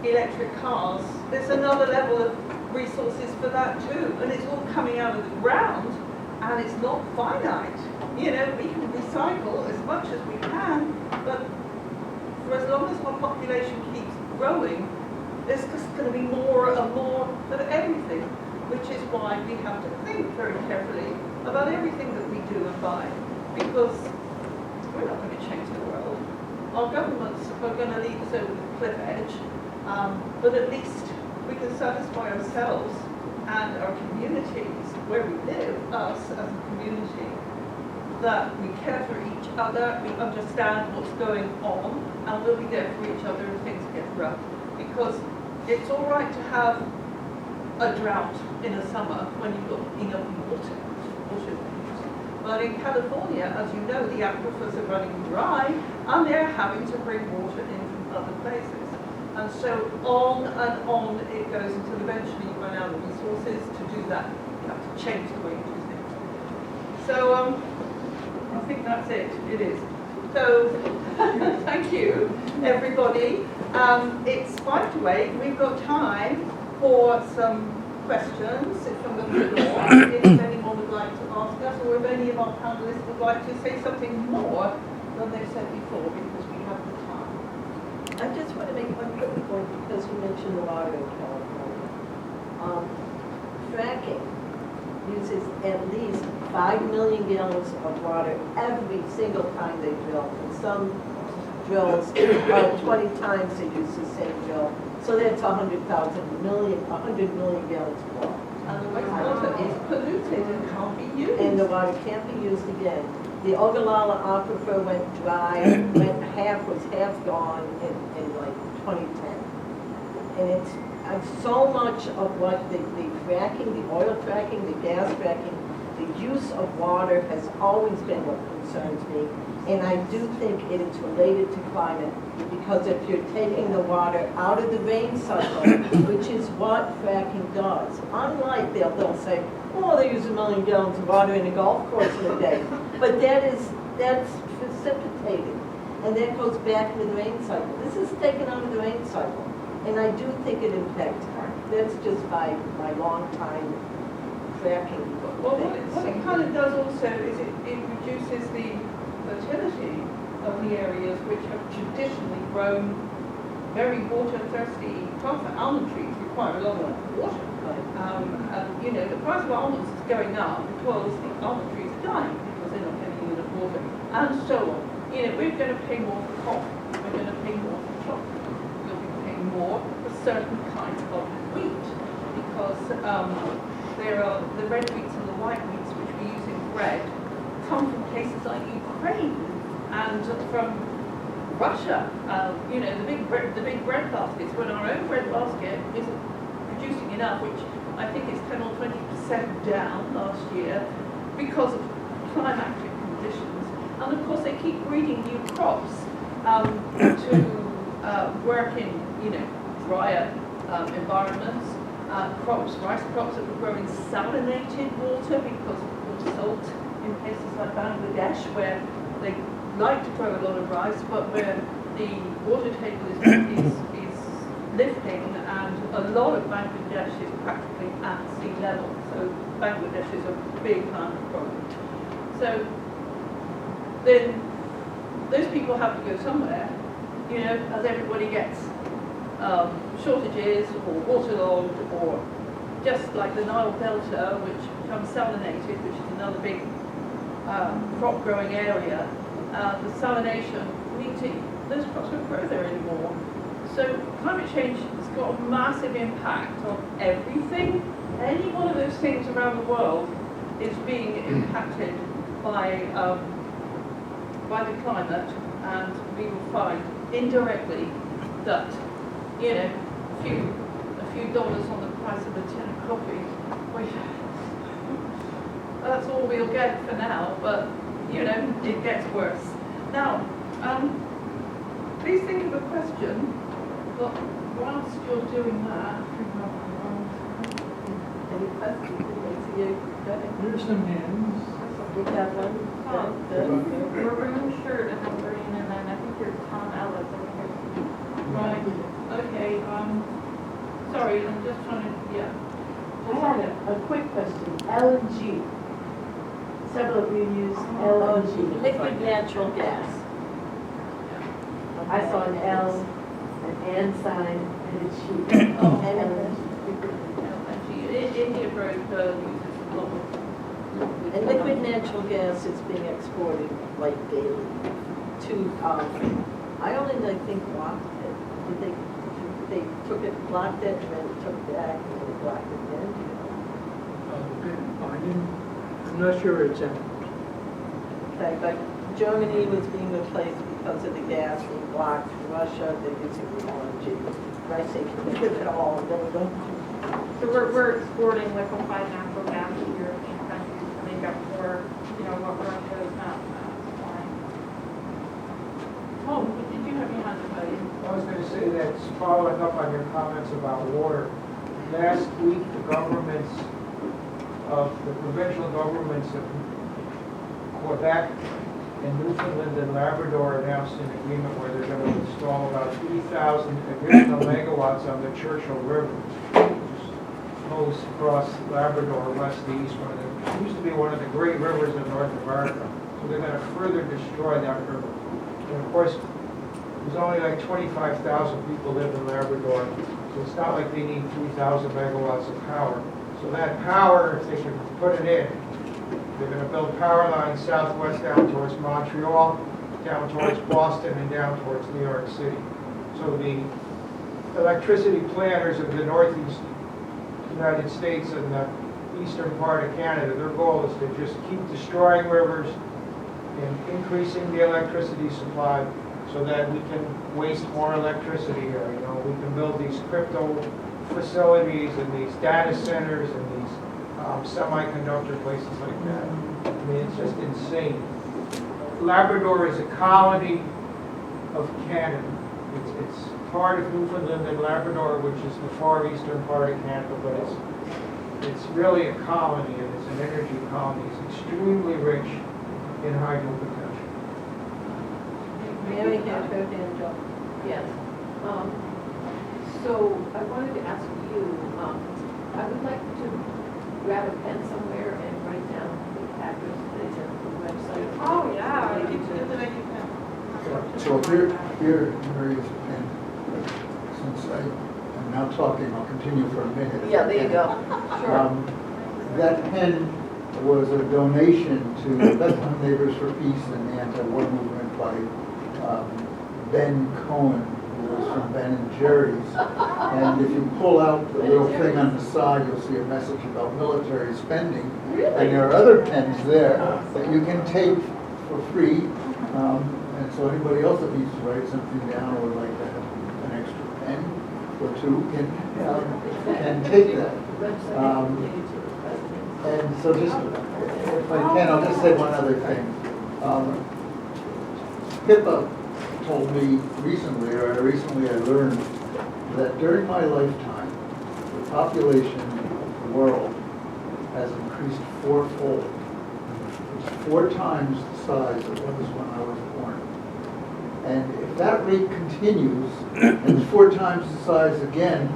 electric cars, there's another level of resources for that too. And it's all coming out of the ground, and it's not finite. You know, we can recycle as much as we can, but for as long as our population keeps growing, there's just going to be more and more of everything, which is why we have to think very carefully about everything that we do and buy, because we're not going to change the world. Our governments are going to lead us over the cliff edge, but at least we can satisfy ourselves and our communities where we live, us as a community, that we care for each other, we understand what's going on, and we'll be there for each other if things get rough. Because it's all right to have a drought in the summer when you've got enough water. But in California, as you know, the aquifers are running dry, and they're having to bring water in from other places. And so on and on it goes until eventually you run out of resources. To do that, you have to change the way you do things. So I think that's it. It is. So thank you, everybody. It's 5 to 8. We've got time for some questions from the floor. If anyone would like to ask us, or if any of our panelists would like to say something more than they've said before, because we have the time. I just want to make one quick point, because you mentioned the water in California. Fracking uses at least 5 million gallons of water every single time they drill. And some drills, 20 times they use the same drill. So that's 100 million gallons of water. And the wastewater is polluted and can't be used. And the water can't be used again. The Ogallala aquifer went dry, was half gone in like 2010. And it's so much of what the fracking, the oil fracking, the gas fracking, the use of water has always been what concerns me. And I do think it is related to climate, because if you're taking the water out of the rain cycle, which is what fracking does, unlike they'll say, oh, they use 1 million gallons of water in a golf course in a day. But that's precipitated, and that goes back to the rain cycle. This is taken out of the rain cycle, and I do think it impacts. That's just my long time fracking. Well, what it kind of does also is it reduces the fertility of the areas which have traditionally grown very water-thirsty plants. Almond trees require a lot of water. And you know, the price of almonds is going up because the almond trees are dying because they're not getting enough water, and so on. You know, we're going to pay more for coffee. We're going to pay more for chocolate. We'll be paying more for certain kinds of wheat, because there are the red wheats and the white wheats which we use in bread come from places like Ukraine and from Russia. You know, the big bread baskets. When our own bread basket isn't producing enough, which I think is 10 or 20% down last year because of climatic conditions, and of course they keep breeding new crops to work in, you know, drier environments. Rice crops that were grown in salinated water because of the salt in places like Bangladesh, where they like to grow a lot of rice, but where the water table is lifting, and a lot of Bangladesh is practically at sea level. So Bangladesh is a big climate problem. So then those people have to go somewhere, you know, as everybody gets shortages or waterlogged or just like the Nile Delta, which becomes salinated, which is another big crop growing area, the salination, those crops won't grow there anymore. So climate change has got a massive impact on everything. Any one of those things around the world is being impacted by the climate, and we will find indirectly that, you know, a few dollars on the price of a tin of coffee, that's all we'll get for now, but, you know, it gets worse. Now, please think of a question, but whilst you're doing that, Any questions? I see you. Go ahead. There's some hands. We have one. Good. We're wearing a shirt and I'm green, and then I think you're Tom Ellis over here. right, okay, sorry, I'm just trying to, yeah. I had a quick question. LNG. Several of you use LNG. Liquid natural gas. I saw an L, an and sign, and a G. Oh, LNG. India Road uses a lot of. And liquid natural gas is being exported like daily to, I only, I think, blocked it. They took it, blocked it, and then took it back, and then blocked it again, I'm not sure it's in. Okay, but Germany was being replaced because of the gas being blocked from Russia, they're using the LNG. I say, think of it all, and then we don't. So we're exporting liquefied natural gas to European countries to make up for, you know, what Russia is not supplying. Tom, did you have your hand up, buddy? I was going to say that, following up on your comments about water, last week the governments the provincial governments of Quebec and Newfoundland and Labrador announced an agreement where they're going to install about 3,000 additional megawatts on the Churchill River, which flows across Labrador west to east. It used to be one of the great rivers of North America, so they're going to further destroy that river. And of course, there's only like 25,000 people live in Labrador, so it's not like they need 3,000 megawatts of power. So that power, if they can put it in, they're going to build power lines southwest down towards Montreal, down towards Boston, and down towards New York City. So the electricity planners of the northeast United States and the eastern part of Canada, their goal is to just keep destroying rivers and increasing the electricity supply so that we can waste more electricity here. You know, we can build these crypto facilities and these data centers and these semiconductor places like that. I mean, it's just insane. Labrador is a colony of Canada. It's part of Newfoundland and Labrador, which is the far eastern part of Canada, but it's really a colony, and it's an energy colony. It's extremely rich in hydro potential. Mary had her hand up. Yes. So I wanted to ask you, I would like to grab a pen somewhere and write down the address, the website. Oh, yeah. So here is a pen. Since I am now talking, I'll continue for a minute. Yeah, there you go. Sure. That pen was a donation to Bethlehem Neighbors For Peace and the anti-war movement by Ben Cohen, who was from Ben and Jerry's. And if you pull out the little thing on the side, you'll see a message about military spending. And there are other pens there that you can take for free. And so anybody else that needs to write something down or would like to have an extra pen or two can take that. And so just, if I can, I'll just say one other thing. Pippa told me recently, I learned that during my lifetime, the population of the world has increased fourfold. It's 4 times the size it was when I was born. And if that rate continues, and it's 4 times the size again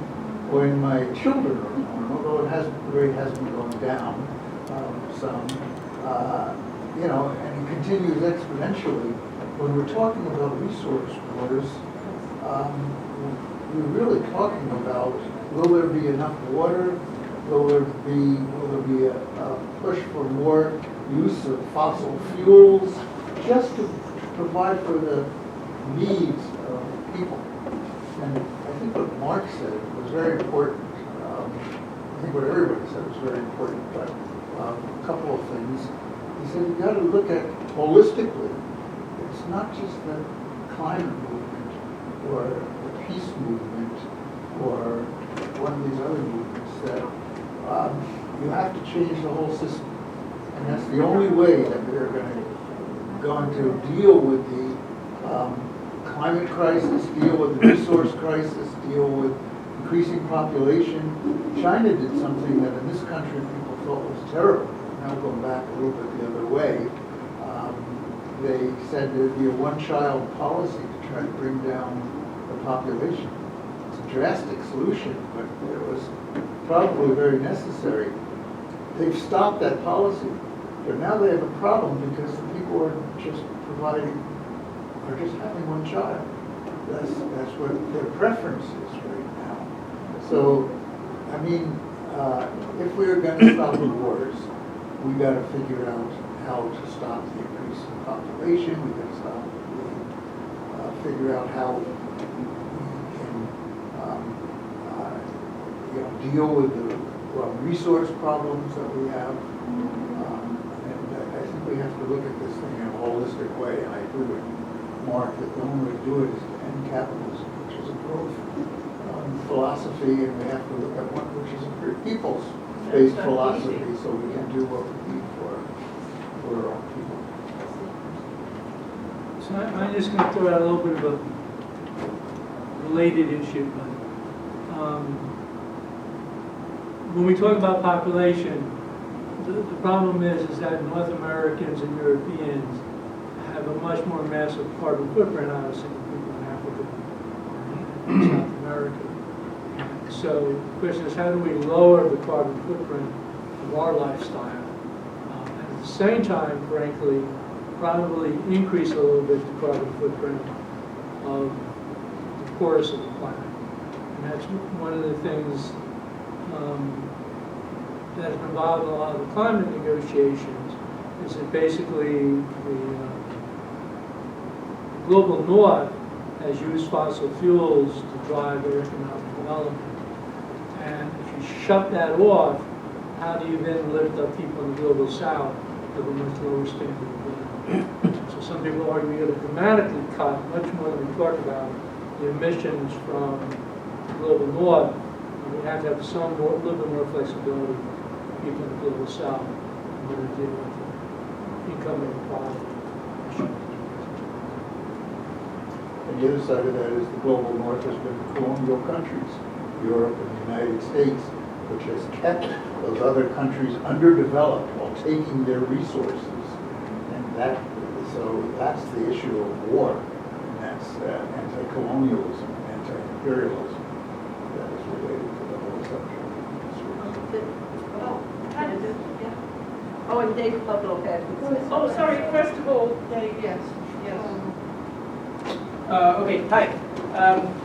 when my children are born, although the rate has been going down some, and it continues exponentially. When we're talking about resource wars, we're really talking about, will there be enough water, will there be a push for more use of fossil fuels just to provide for the needs of people? And I think what Mark said was very important. I think what everybody said was very important, but a couple of things. He said you got to look at holistically. It's not just the climate movement or the peace movement or one of these other movements that you have to change the whole system. And that's the only way that we're going to deal with the climate crisis, deal with the resource crisis, deal with increasing population. China did something that in this country people thought was terrible. Now going back a little bit the other way, they said there'd be a one-child policy to try to bring down the population. It's a drastic solution, but it was probably very necessary. They've stopped that policy, but now they have a problem because the people are just having one child. That's what their preference is right now. So, I mean, if we're going to stop the wars, we got to figure out how to stop the increase in population. We got to figure out how we can deal with the resource problems that we have. And I think we have to look at this thing in a holistic way. And I agree with Mark that the only way to do it is to end capitalism, which is a growth philosophy, and we have to look at one which is a peoples-based philosophy, so we can do what we need for our people. So I'm just going to throw out a little bit of a related issue. When we talk about population, the problem is that North Americans and Europeans have a much more massive carbon footprint, obviously, than people in Africa and South America. So the question is, how do we lower the carbon footprint of our lifestyle? And at the same time, frankly, probably increase a little bit the carbon footprint of the poorest of the planet. And that's one of the things that's involved in a lot of the climate negotiations, is that basically the global north has used fossil fuels to drive their economic development. And if you shut that off, how do you then lift up people in the global south with a much lower standard of living? So some people argue we got to dramatically cut, much more than we talked about, the emissions from the global north. And we have to have some more, a little bit more flexibility for people in the global south in order to deal with the income inequality issue. And the other side of that is the global north has been colonial countries, Europe and the United States, which has kept those other countries underdeveloped while taking their resources. And so that's the issue of war. And that's anti-colonialism, anti-imperialism that is related to the whole subject. Oh, and Dave Pablo had. Oh, sorry, first of all, Dave, yes. Okay, hi.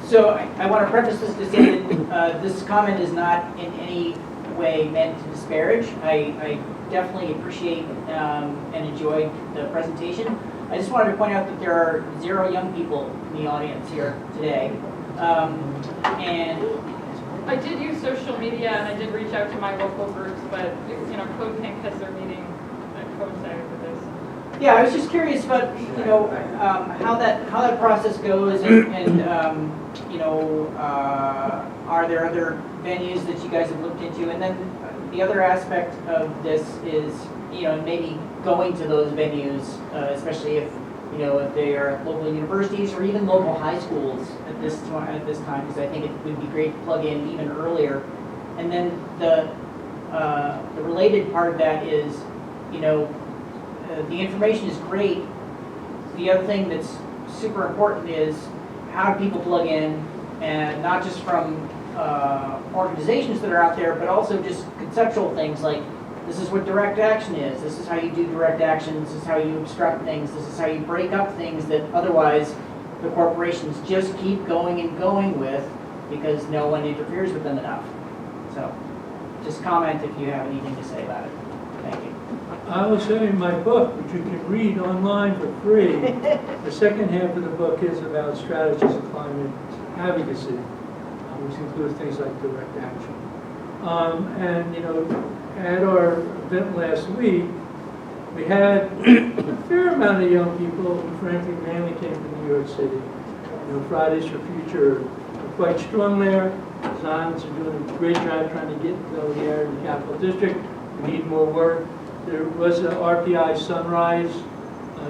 So I want to preface this to say that this comment is not in any way meant to disparage. I definitely appreciate and enjoyed the presentation. I just wanted to point out that there are 0 young people in the audience here today. And I did use social media and I did reach out to my local groups, but Code Pink has their meeting that coincided with this. yeah, I was just curious about how that process goes, and are there other venues that you guys have looked into? And then the other aspect of this is maybe going to those venues, especially if they are at local universities or even local high schools at this time, because I think it would be great to plug in even earlier. And then the related part of that is the information is great. The other thing that's super important is how do people plug in, and not just from organizations that are out there, but also just conceptual things like, this is what direct action is, this is how you do direct action, this is how you obstruct things, this is how you break up things that otherwise the corporations just keep going and going with because no one interferes with them enough. So just comment if you have anything to say about it. Thank you. I will show you my book, which you can read online for free. The second half of the book is about strategies of climate advocacy, which includes things like direct action. And, you know, at our event last week, we had a fair amount of young people who frankly mainly came from New York City. You know, Fridays for Future are quite strong there. Zions are doing a great job trying to get the area in the Capital District. We need more work. There was an RPI Sunrise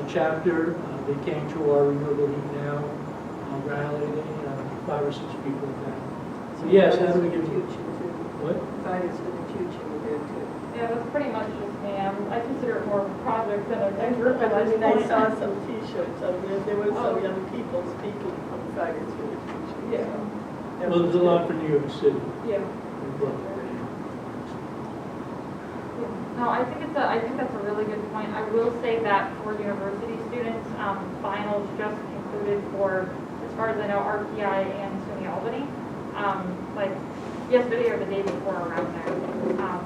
chapter. They came to our Renewable Heat Now rally. 5 or 6 people at that. So yes, how do we get future too? what? Fridays for the future we did too. Yeah, that's pretty much just me. I consider it more of a project than a I group at this mean, I point. saw some T-shirts, so there was some Oh. young people speaking from Fridays for the Future. Yeah. So that Well, was there's a good. lot for New York City. Yeah. But, No, I think that's a really good point. I will say that for university students, finals just concluded for, as far as I know, RPI and SUNY Albany. Like yesterday or the day before around there.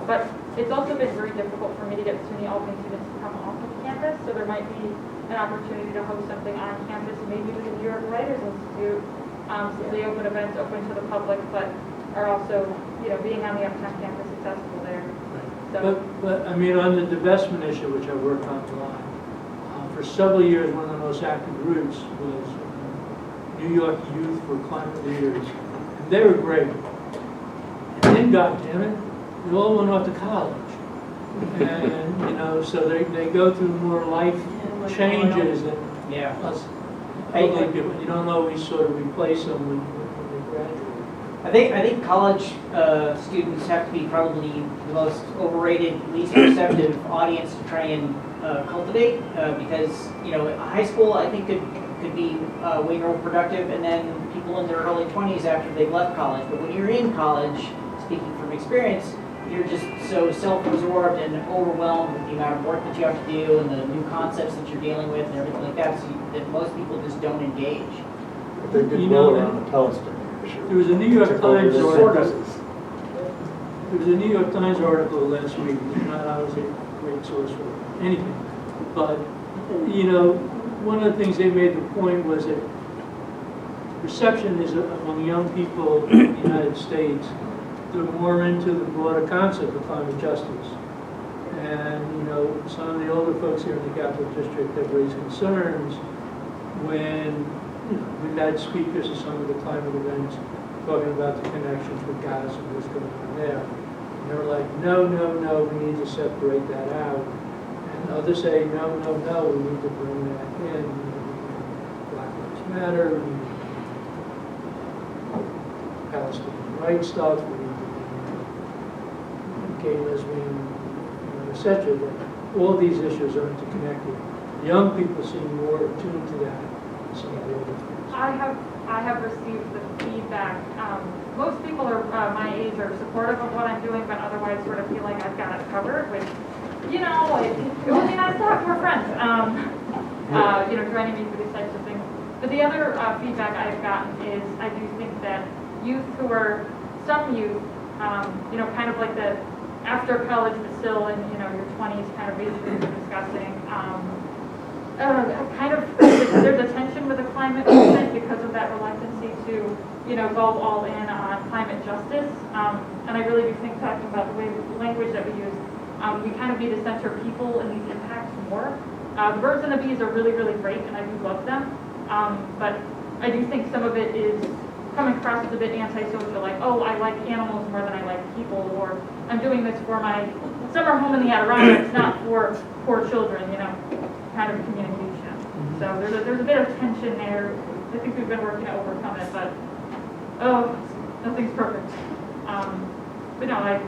But it's also been very difficult for me to get SUNY Albany students to come off of campus, so there might be an opportunity to host something on campus, maybe with the New York Writers Institute, so they open events open to the public, but are also, you know, being on the uptown campus accessible there. So, but I mean, on the divestment issue, which I worked on a lot, for several years, one of the most active groups was New York Youth for Climate Leaders. And they were great. And then, goddammit, they all went off to college. And, you know, so they go through more life changes than Yeah. us. I- You don't always sort of replace them when they graduate. I think college students have to be probably the most overrated, least receptive audience to try and cultivate because, you know, high school I think could be way more productive, and then people in their early 20s after they've left college. But when you're in college, speaking from experience, you're just so self-absorbed and overwhelmed with the amount of work that you have to do and the new concepts that you're dealing with and everything like that, so that most people just don't engage. But they did You well know, around the Palestinian issue. There was a New York Took over Times their article. services. There was a New York Times article last week, it's not obviously a great source for anything, but, you know, one of the things they made the point was that perception is among young people in the United States, they're more into the broader concept of climate justice. And, you know, some of the older folks here in the Capital District have raised concerns when, you know, we've had speakers at some of the climate events talking about the connections with Gaza and what's going on there. And they're like, no, we need to separate that out. And others say, no, we need to bring that in. Black Lives Matter, we need Palestinian rights stuff, we need gay, lesbian, you know, etc. That all these issues are interconnected. Young people seem more attuned to that than some of the older folks. I have received the feedback. Most people are my age are supportive of what I'm doing, but otherwise sort of feel like I've got it covered. Which, you know, it would be nice to have more friends. You know, joining me for these types of things. But the other feedback I've gotten is I do think that youth who are some youth, you know, kind of like the after college but still in, you know, your 20s, kind of basically discussing. Kind of there's a tension with the climate movement because of that reluctancy to, you know, go all in on climate justice. And I really do think talking about the language that we use, we kind of need to center people in these impacts more. The birds and the bees are really, really great, and I do love them. But I do think some of it is coming across as a bit antisocial, like, oh, I like animals more than I like people, or I'm doing this for my summer home in the Adirondacks, not for poor children, you know, kind of communication. So there's a bit of tension there. I think we've been working to overcome it, but nothing's perfect. But no, I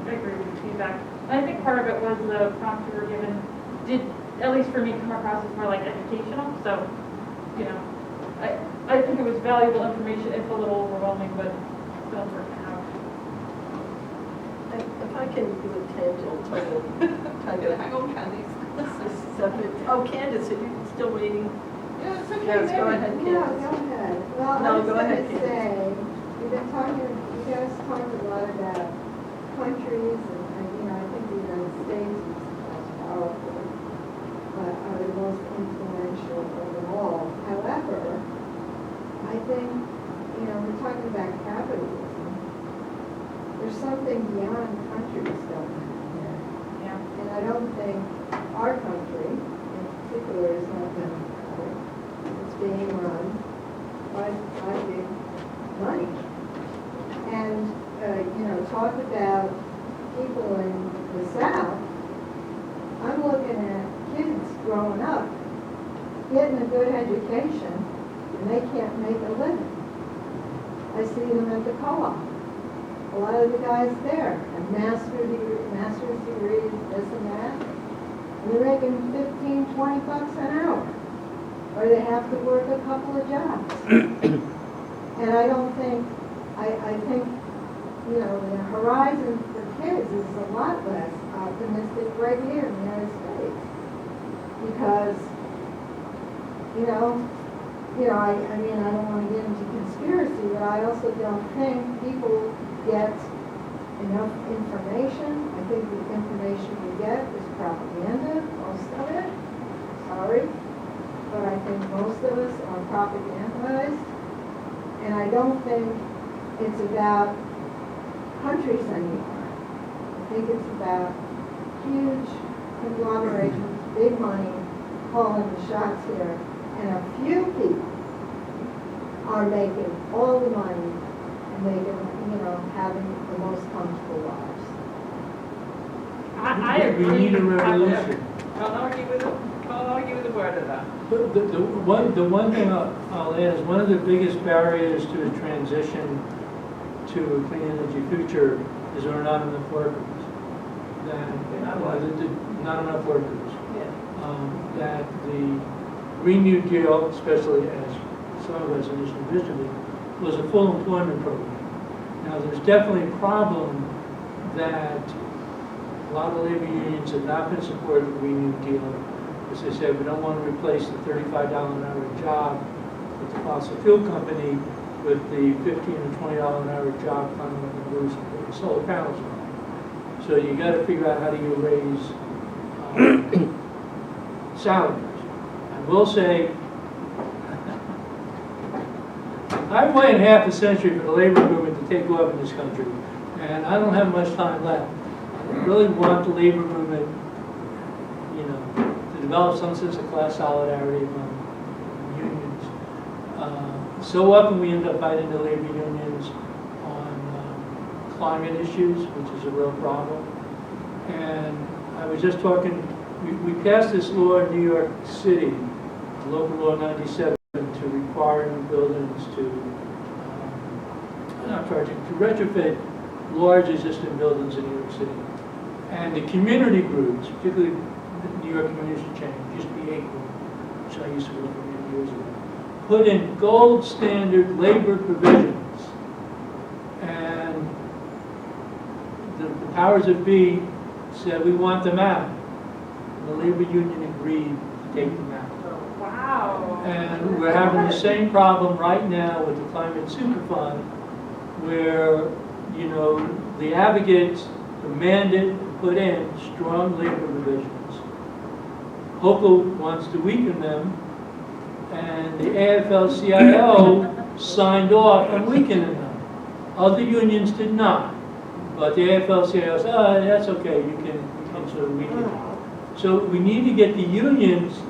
agree with the feedback. And I think part of it was the prompt we were given did, at least for me, come across as more like educational. So, you know, I think it was valuable information. It's a little overwhelming, but still working out. If I can do a tangent, kind of Hang on, Candice. separate. Oh, Candace, are you still waiting? Yeah, it's okay. Yes, go ahead, No, Candace. go ahead. Well, No, I was go going ahead, to say, you guys talked a lot about country don't think our country in particular is not democratic. It's being run by big money. And, talk about people in the South. I'm looking at kids growing up, getting a good education, and they can't make a living. I see them at the co-op. A lot of the guys there have master's degrees, this and that, and they're making $15-20 an hour, or they have to work a couple of jobs. And I don't think, I think, the horizon for kids is a lot less optimistic right here in the United States. Because, I mean, I don't want to get into conspiracy, but I also don't think people get enough information. I think the information we get is propaganda, most of it. Sorry. But I think most of us are propagandized. And I don't think it's about countries anymore. I think it's about huge conglomerations, big money, calling the shots here. And a few people are making all the money and making, having the most comfortable lives. I agree. We need a revolution. Can't argue with a word of that. The one thing I'll add is one of the biggest barriers to a transition to a clean energy future is there are not enough workers. Not enough workers. Yeah. That the Green New Deal, especially as some of us initially envisioned it, was a full employment program. Now, there's definitely a problem that a lot of labor unions have not been supportive of the Green New Deal. As I said, we don't want to replace the $35 an hour job with the fossil fuel company with the $15 and $20 an hour job climbing up the roofs and putting solar panels on. So you got to figure out how do you raise salaries. I will say, I've waited half a century for the labor movement to take off in this country, and I don't have much time left. I really want the labor movement, to develop some sense of class solidarity among unions. So often we end up fighting the labor unions on climate issues, which is a real problem. And I was just talking, we passed this law in New York City, Local Law 97, to require new buildings to retrofit large existing buildings in New York City. And the community groups, particularly the New York Community Change, used to be 8 which I used to work for many years ago, put in gold standard labor provisions. And the powers that be said, we want them out. And the labor union agreed to take them out. Wow. And we're having the same problem right now with the Climate Superfund, where, the advocates demanded to put in strong labor provisions. Hochul wants to weaken them, and the AFL-CIO signed off on weakening them. Other unions did not, but the AFL-CIO said, oh, that's okay, you can sort of weaken them. So we need to get the unions,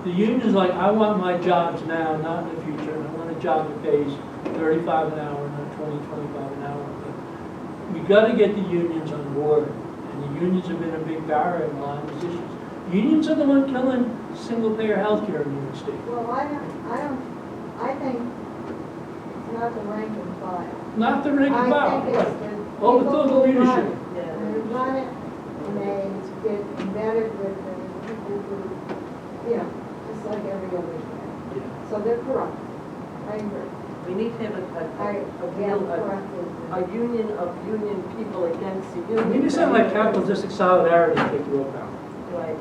the union's like, I want my jobs now, not in the future, and I want a job that pays $35 an hour, not $20, $25 an hour. But we got to get the unions on board, and the unions have been a big barrier in a lot of these issues. Unions are the one killing single-payer health care in New York State. Well, I think it's not the rank and file. Not the rank and file, I think it's right. the Overthrow the people who leadership. run it. And they run it, and they get embedded with the people who, just like every other thing. Yeah. So they're corrupt. I agree. We need to have a union of union people against the union. You sound like capitalistic solidarity to take you up out. Right.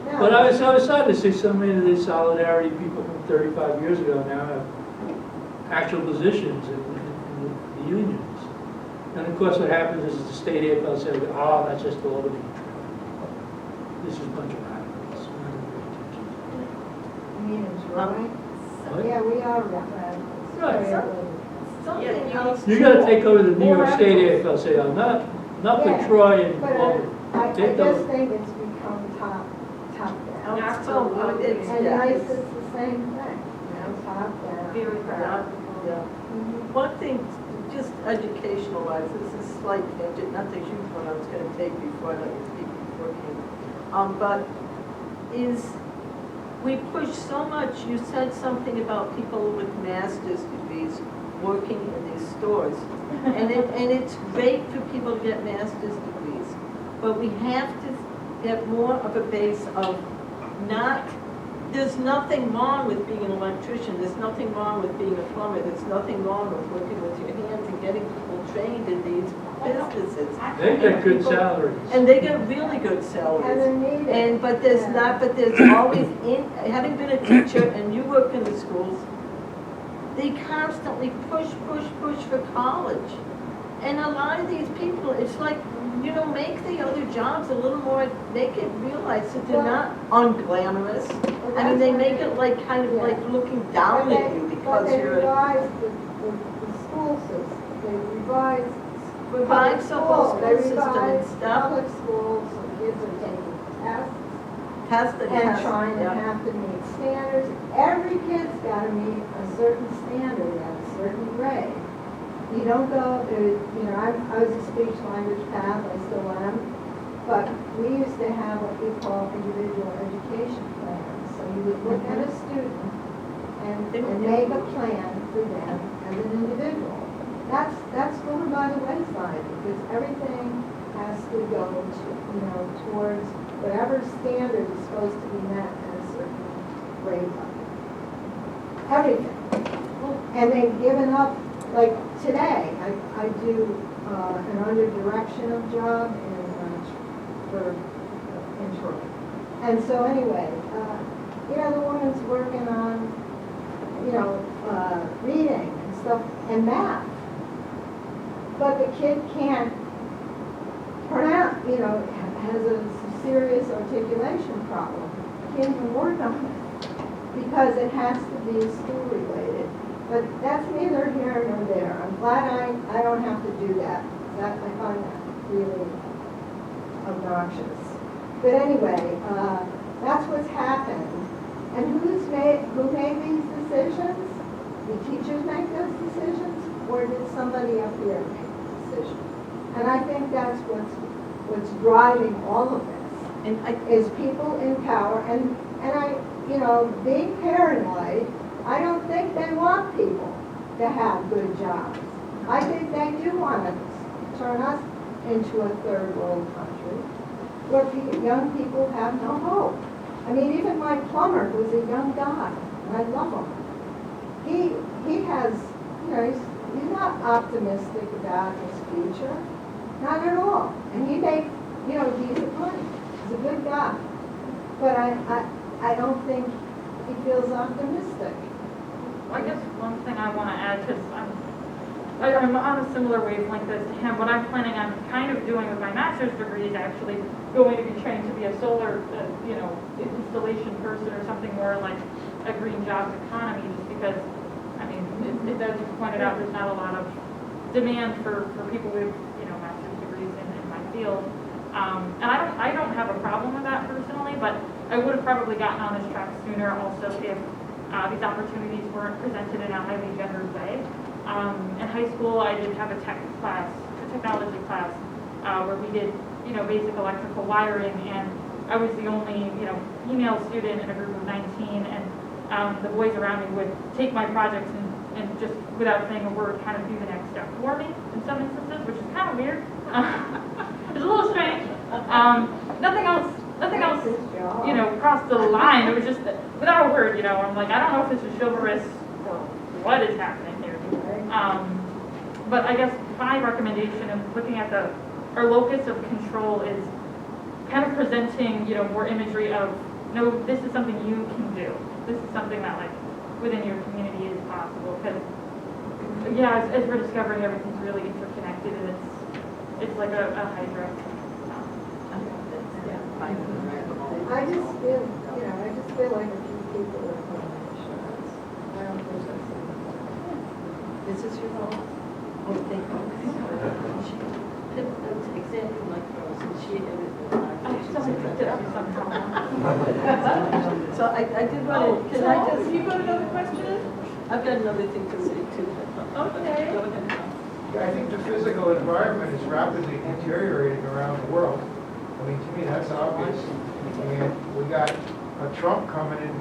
No, But I was sad to see so many of these solidarity people from 35 years ago now have actual positions in the unions. And of course what happens is the state AFL says, oh, that's just all the This is a bunch of radicals. unions, right? What? Yeah, we are radicals. Right. Something else. You gotta take over the New York State AFL-CIO, not Yeah, Troy and but Albany. I Take just those. think it's become top down. Absolutely. It's, And yeah, nice it's- is the same thing, you know, top down. Very proud. Yeah. One thing, just educational wise, this is slight tangent, not the huge one I was gonna take before I let you speak before you. But is, we push so much, you said something about people with master's degrees working in these stores. And it's great for people to get master's degrees, but we have to get more of a base of not, there's nothing wrong with being an electrician, there's nothing wrong with being a plumber, there's nothing wrong with working with your hands and getting people trained in these businesses. They get good salaries. And they get really good And salaries. they're needed. And, but there's not, but there's always, having been a teacher and you work in the schools, they constantly push for college. And a lot of these people, it's like, you know, make the other jobs a little more, make it realize that they're not unglamorous. Well, I mean, they that's make why it like, kind of Yeah. like looking down at you because you're, But they revised the school system, they revised. Revised the whole school They system and revised stuff. public schools, so kids are taking tests tested, and trying to yeah. have to meet standards. Every kid's gotta meet a certain standard at a certain grade. You don't go, you know, I was a speech language path, I still am, but we used to have what we call individual education plans. So you would look at a student and make a plan for them as an individual. That's going by the wayside because everything has to go to, you know, towards whatever standard is supposed to be met at a certain grade level. Everything. And they've given up, like today, I do an under direction of job in Troy. And so anyway, you know, the woman's working on, you know, reading and stuff and math. But the kid can't pronounce, you know, has a serious articulation problem. Can't even work on it because it has to be school related. But that's neither here nor there. I'm glad I don't have to do that. I find that really obnoxious. But anyway, that's what's happened. And who made these decisions? The teachers make those decisions, or did somebody up here make the decision? And I think that's what's driving all of this. And Is people in power, and I, you know, being paranoid, I don't think they want people to have good jobs. I think they do want to turn us into a third world country where young people have no hope. I mean, even my plumber, who's a young guy, and I love him, he has, you know, he's not optimistic about his future, not at all. And he makes, you know, decent money. He's a good guy. But I don't think he feels optimistic. I guess one thing I want to add, because I'm on a similar wavelength as to him. What I'm planning on kind of doing with my master's degree is actually going to be trained to be a solar, you know, installation person or something more like a green jobs economy, just because, I mean, as you pointed out, there's not a lot of demand for people with, you know, master's degrees in my field. And I don't have a problem with that personally, but I would have probably gotten on this track sooner also if these opportunities weren't presented in a highly gendered way. In high school, I did have a technology class, where we did, you know, basic electrical wiring, and I was the only, you know, female student in a group of 19, and the boys around me would take my projects and just, without saying a word, kind of do the next step for me in some instances, which is kind of weird. It's a little strange. Nothing else, you know, crossed the line. It was just, without a word, you know, I'm like, I don't know if this is chivalrous or what is happening here. But I guess my recommendation of looking at our locus of control is kind of presenting, you know, more imagery of, no, this is something you can do. This is something that, like, within your community is possible. Because, yeah, as we're discovering, everything's really interconnected, and it's like a hydra. I just feel, you know, like a few people are playing insurance. I don't think that's enough. This is your home? Oh, thank you. Pippa, Xanthe like girls, and she So I did want to, can I just? You got another question? I've got another thing to say too. Okay. Go ahead. I think the physical environment is rapidly deteriorating around the world. I mean, to me, that's obvious. And we got a Trump coming in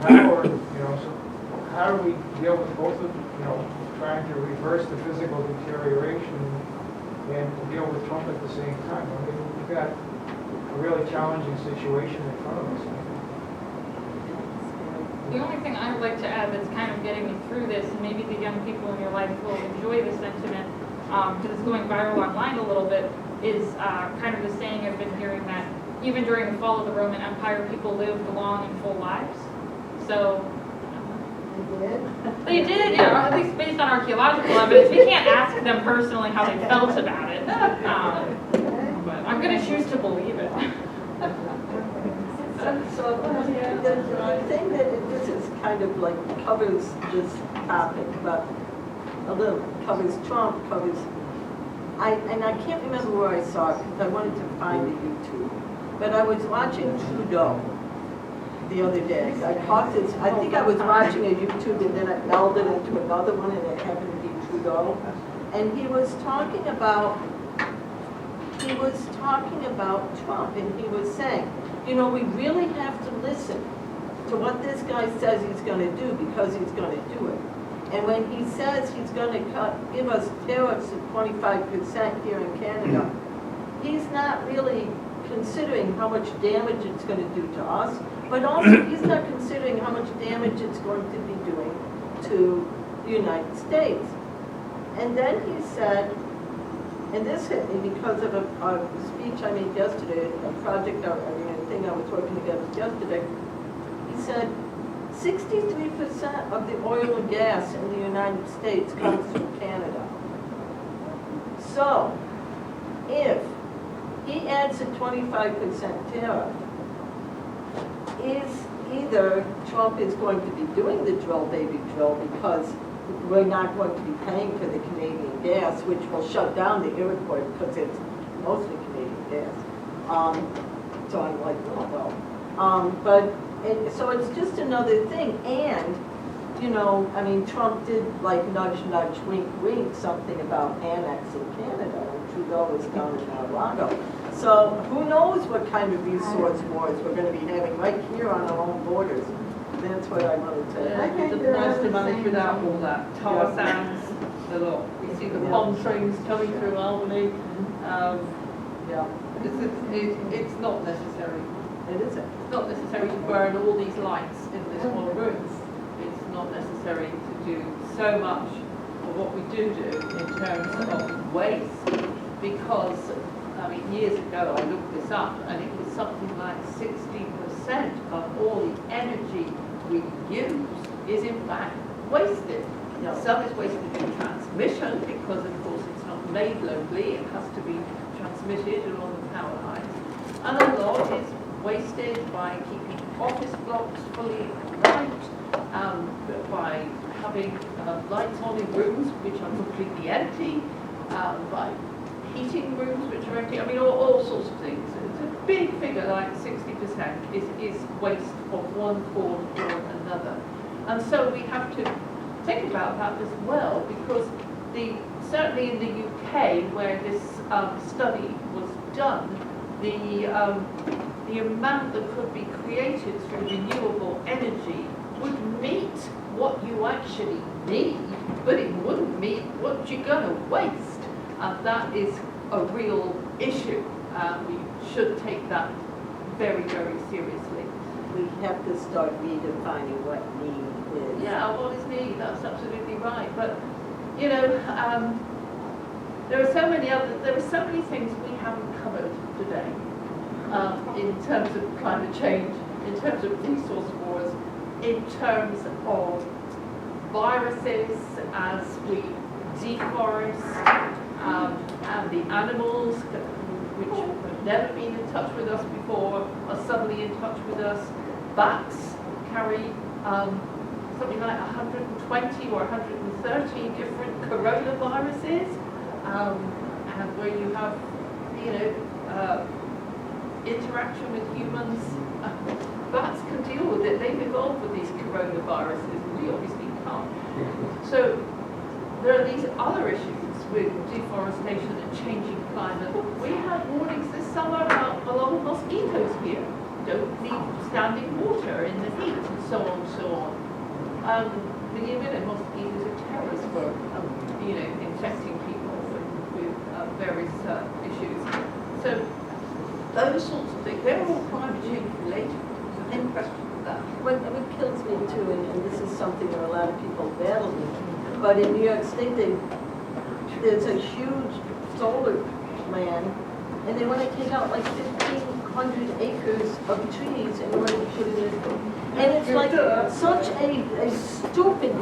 power, so how do we deal with both of, trying to reverse the physical deterioration and deal with Trump at the same time? I mean, we've got a really challenging situation in front of us. The only thing I would like to add that's kind of getting me through this, and maybe the young people in your life will enjoy the sentiment, because it's going viral online a little bit, is kind of the saying I've been hearing that even during the fall of the Roman Empire, people lived long and full lives. So they did, or at least based on archaeological evidence. We can't ask them personally how they felt about it, but I'm going to choose to believe it. So the thing that this is kind of like covers this topic, but a little covers Trump, covers, and I can't remember where I saw it because I wanted to find the YouTube, but I was watching Trudeau the other day. I caught this, I think I was watching a YouTube and then I melded into another one and it happened to be Trudeau. And he was talking about Trump and he was saying, we really have to listen to what this guy says he's going to do because he's going to do it. And when he says he's going to give us tariffs of 25% here in Canada, he's not really considering how much damage it's going to do to us, but also he's not considering how much damage it's going to be doing to the United States. And then he said, and this hit me because of a speech I made yesterday, a thing I was working against yesterday. He said, 63% of the oil and gas in the United States comes from Canada. So, if he adds a 25% tariff, is either Trump is going to be doing the drill, baby drill, because we're not going to be paying for the Canadian gas, which will shut down the Iroquois because it's mostly Canadian gas. So I'm like, oh, well. So it's just another thing. And, Trump did like nudge, nudge, wink, wink, something about annexing Canada, and Trudeau was down in Mar-a-Lago. So who knows what kind of resource wars we're going to be having right here on our own borders. That's what I wanted to. I think It's they're nice all to the manage same. without all that tar sands, the lot. We see the bomb trains coming through Albany. Yeah, It's not necessary. it isn't. It's not necessary to burn all these lights in this one room. It's not necessary to do so much of what we do in terms of waste, because, years ago I looked this up and it was something like 60% of all the energy we use is in fact wasted. Now, some is wasted in transmission because, of course, it's not made locally. It has to be transmitted along the power lines. And a lot is wasted by keeping office blocks fully light, by having lights on in rooms which are completely empty, by heating rooms which are empty. All sorts of things. It's a big figure, like 60% is waste of one form or another. And so we have to think about that as well, because certainly in the UK, where this study was done, the amount that could be created through renewable energy would meet what you actually need, but it wouldn't meet what you're going to waste. And that is a real issue. We should take that very, very seriously. We have to start redefining what need is. Yeah, what is need? That's absolutely right. But there are so many things we haven't covered today in terms of climate change, in terms of resource wars, in terms of viruses as we deforest, and the animals which have never been in touch with us before are suddenly in touch with us. Bats carry something like 120 or 130 different coronaviruses, and where you have, interaction with humans. Bats can deal with it. They've evolved with these coronaviruses. We obviously can't. So there are these other issues with deforestation and changing climate. We had warnings this summer about a lot of mosquitoes here. Don't leave standing water in the heat and so on and so on. You know, mosquitoes are terrorists for, infecting people with various issues. So those sorts of things, they're all climate change related. There's no question of that. What kills me too, and this is something that a lot of people battle with, but in New York State, there's a huge solar plan, and they want to take out like 1,500 acres of trees in order to put it in. And it's like such a stupid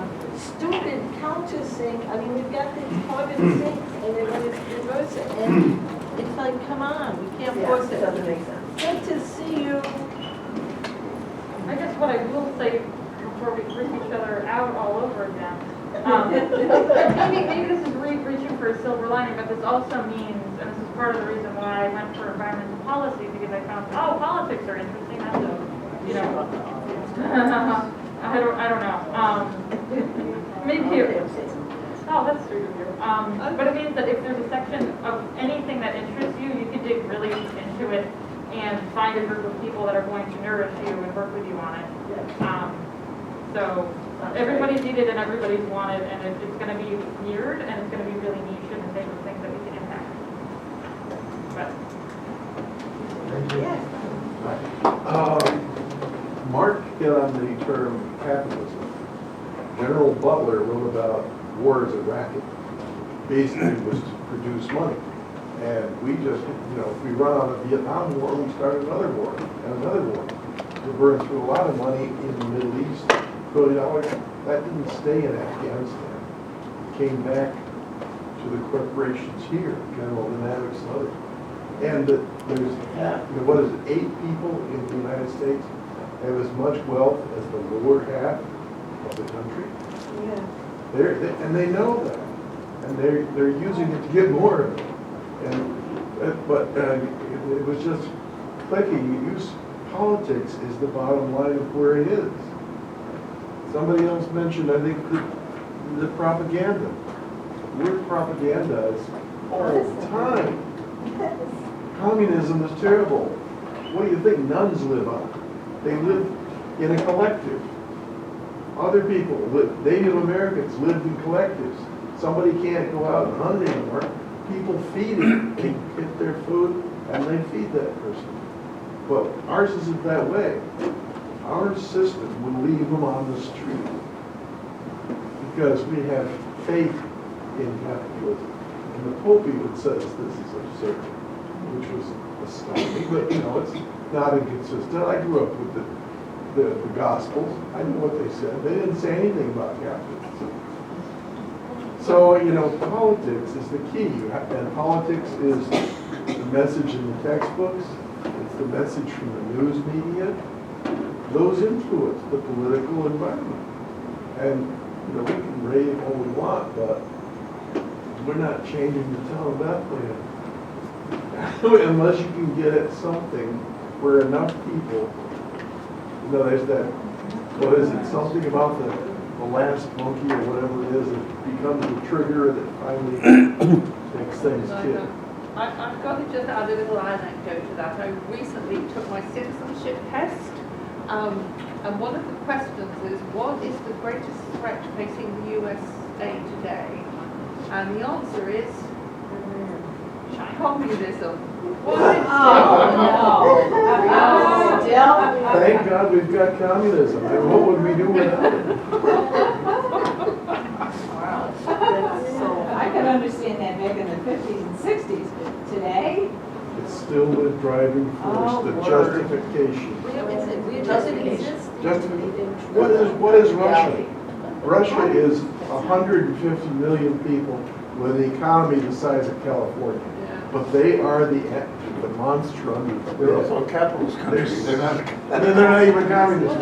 countersink. I mean, we've got this carbon sink, and they're going to reverse it, and it's like, come on, we can't force it. Doesn't make sense. Good to see you. I guess what I will say before we freak each other out all over again, maybe this is reaching for a silver lining, but this also means, and this is part of the reason why I went for environmental policy, because I found, politics are interesting, that's I don't know. Maybe that's true of you. But it means that if there's a section of anything that interests you, you can dig really into it and find a group of people that are going to nourish you and work with you on it. So everybody's needed and everybody's wanted, and it's going to be weird and it's going to be really niche in the type of things that we can impact. But Mark hit on the term capitalism. General Butler wrote about war as a racket. Basically, it was to produce money. And we just, if we run out of the Vietnam War, we start another war and another war. We burned through a lot of money in the Middle East, $1 billion. That didn't stay in Afghanistan. It came back to the corporations here, General Dynamics and others. And there's, 8 people in the United States have as much wealth as the lower half of the country. Yeah. And they know that. And they're using it to get more of it. But it was just clicking. Politics is the bottom line of where it is. Somebody else mentioned, I think, the propaganda. We're propaganda all the time. Communism is terrible. What do you think nuns live on? They live in a collective. Other people, Native Americans lived in collectives. Somebody can't go out and hunt anymore. People feed it. They get their food and they feed that person. But ours isn't that way. Our system will leave them on the street because we have faith in capitalism. And the Pope even says this is absurd, which was astounding. But it's not inconsistent. I grew up with the Gospels. I knew what they said. They didn't say anything about capitalism. So, politics is the key. And politics is the message in the textbooks. It's the message from the news media. Those influence the political environment. And, we can rave all we want, but we're not changing the town of Bethlehem. Unless you can get at something where enough people, there's that, what is it, something about the last monkey or whatever it is, it becomes the trigger that finally makes things kick. I've got to just add a little anecdote to that. I recently took my citizenship test, and one of the questions is, what is the greatest threat facing the USA today? And the answer is communism. What is Thank God we've got communism. And what would we do without it? I can understand that back in the 50s and 60s, but today? It's still the driving force, the justification. It doesn't exist. What is Russia? Russia is 150 million people with an economy the size of California. But they are the monster under the bed. They're also a capitalist country. They're not even communist.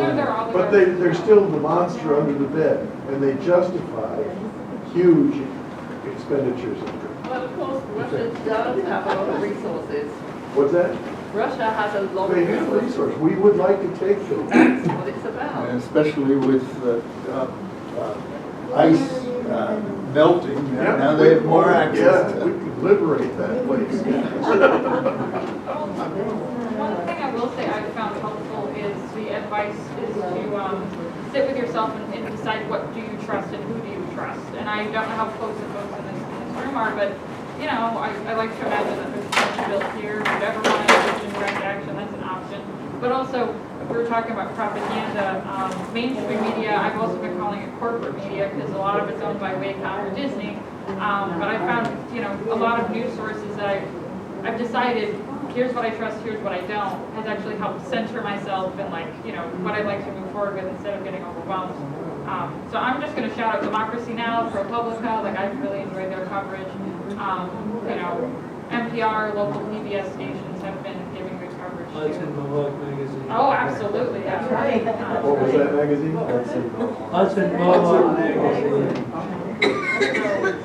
But they're still the monster under the bed. And they justify huge expenditures. Well, of course, Russia does have a lot of resources. What's that? Russia has a lot of They have resources, we would like to take them. That's what it's about. And especially with ice melting, now they have more access Yeah, to. we could liberate that place. One thing I will say I've found helpful is the advice is to sit with yourself and decide what do you trust and who do you trust. And I don't know how close the folks in this room are, but you know, I like to imagine that there's something built here. If you ever want to engage in direct action, that's an option. But also, if we were talking about propaganda, mainstream media, I've also been calling it corporate media because a lot of it's owned by Wacom or Disney. But I found, you know, a lot of news sources that I've decided, here's what I trust, here's what I don't, has actually helped center myself and like, you know, what I'd like to move forward with instead of getting overwhelmed. So I'm just going to shout out Democracy Now!, ProPublica, like I've really enjoyed their coverage. You know, NPR, local PBS stations have been giving good coverage Hudson too. Mohawk Magazine. Oh, absolutely, yeah. What was that magazine? Hudson Mohawk Magazine.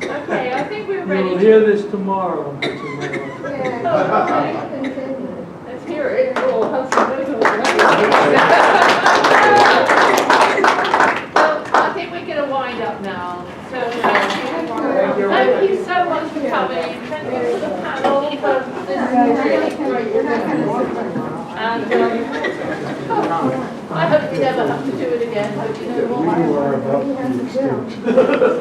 Okay, I think we're You ready will to. hear this tomorrow on Hudson Mohawk. Yeah, continue. Let's hear it. Oh, Hudson, those are all Well, I think we're going to wind up now. So, thank you so much for coming. Thank you for the panel for this really great. And I hope we never have to do it again. Hope you know more. We are about to be extinct.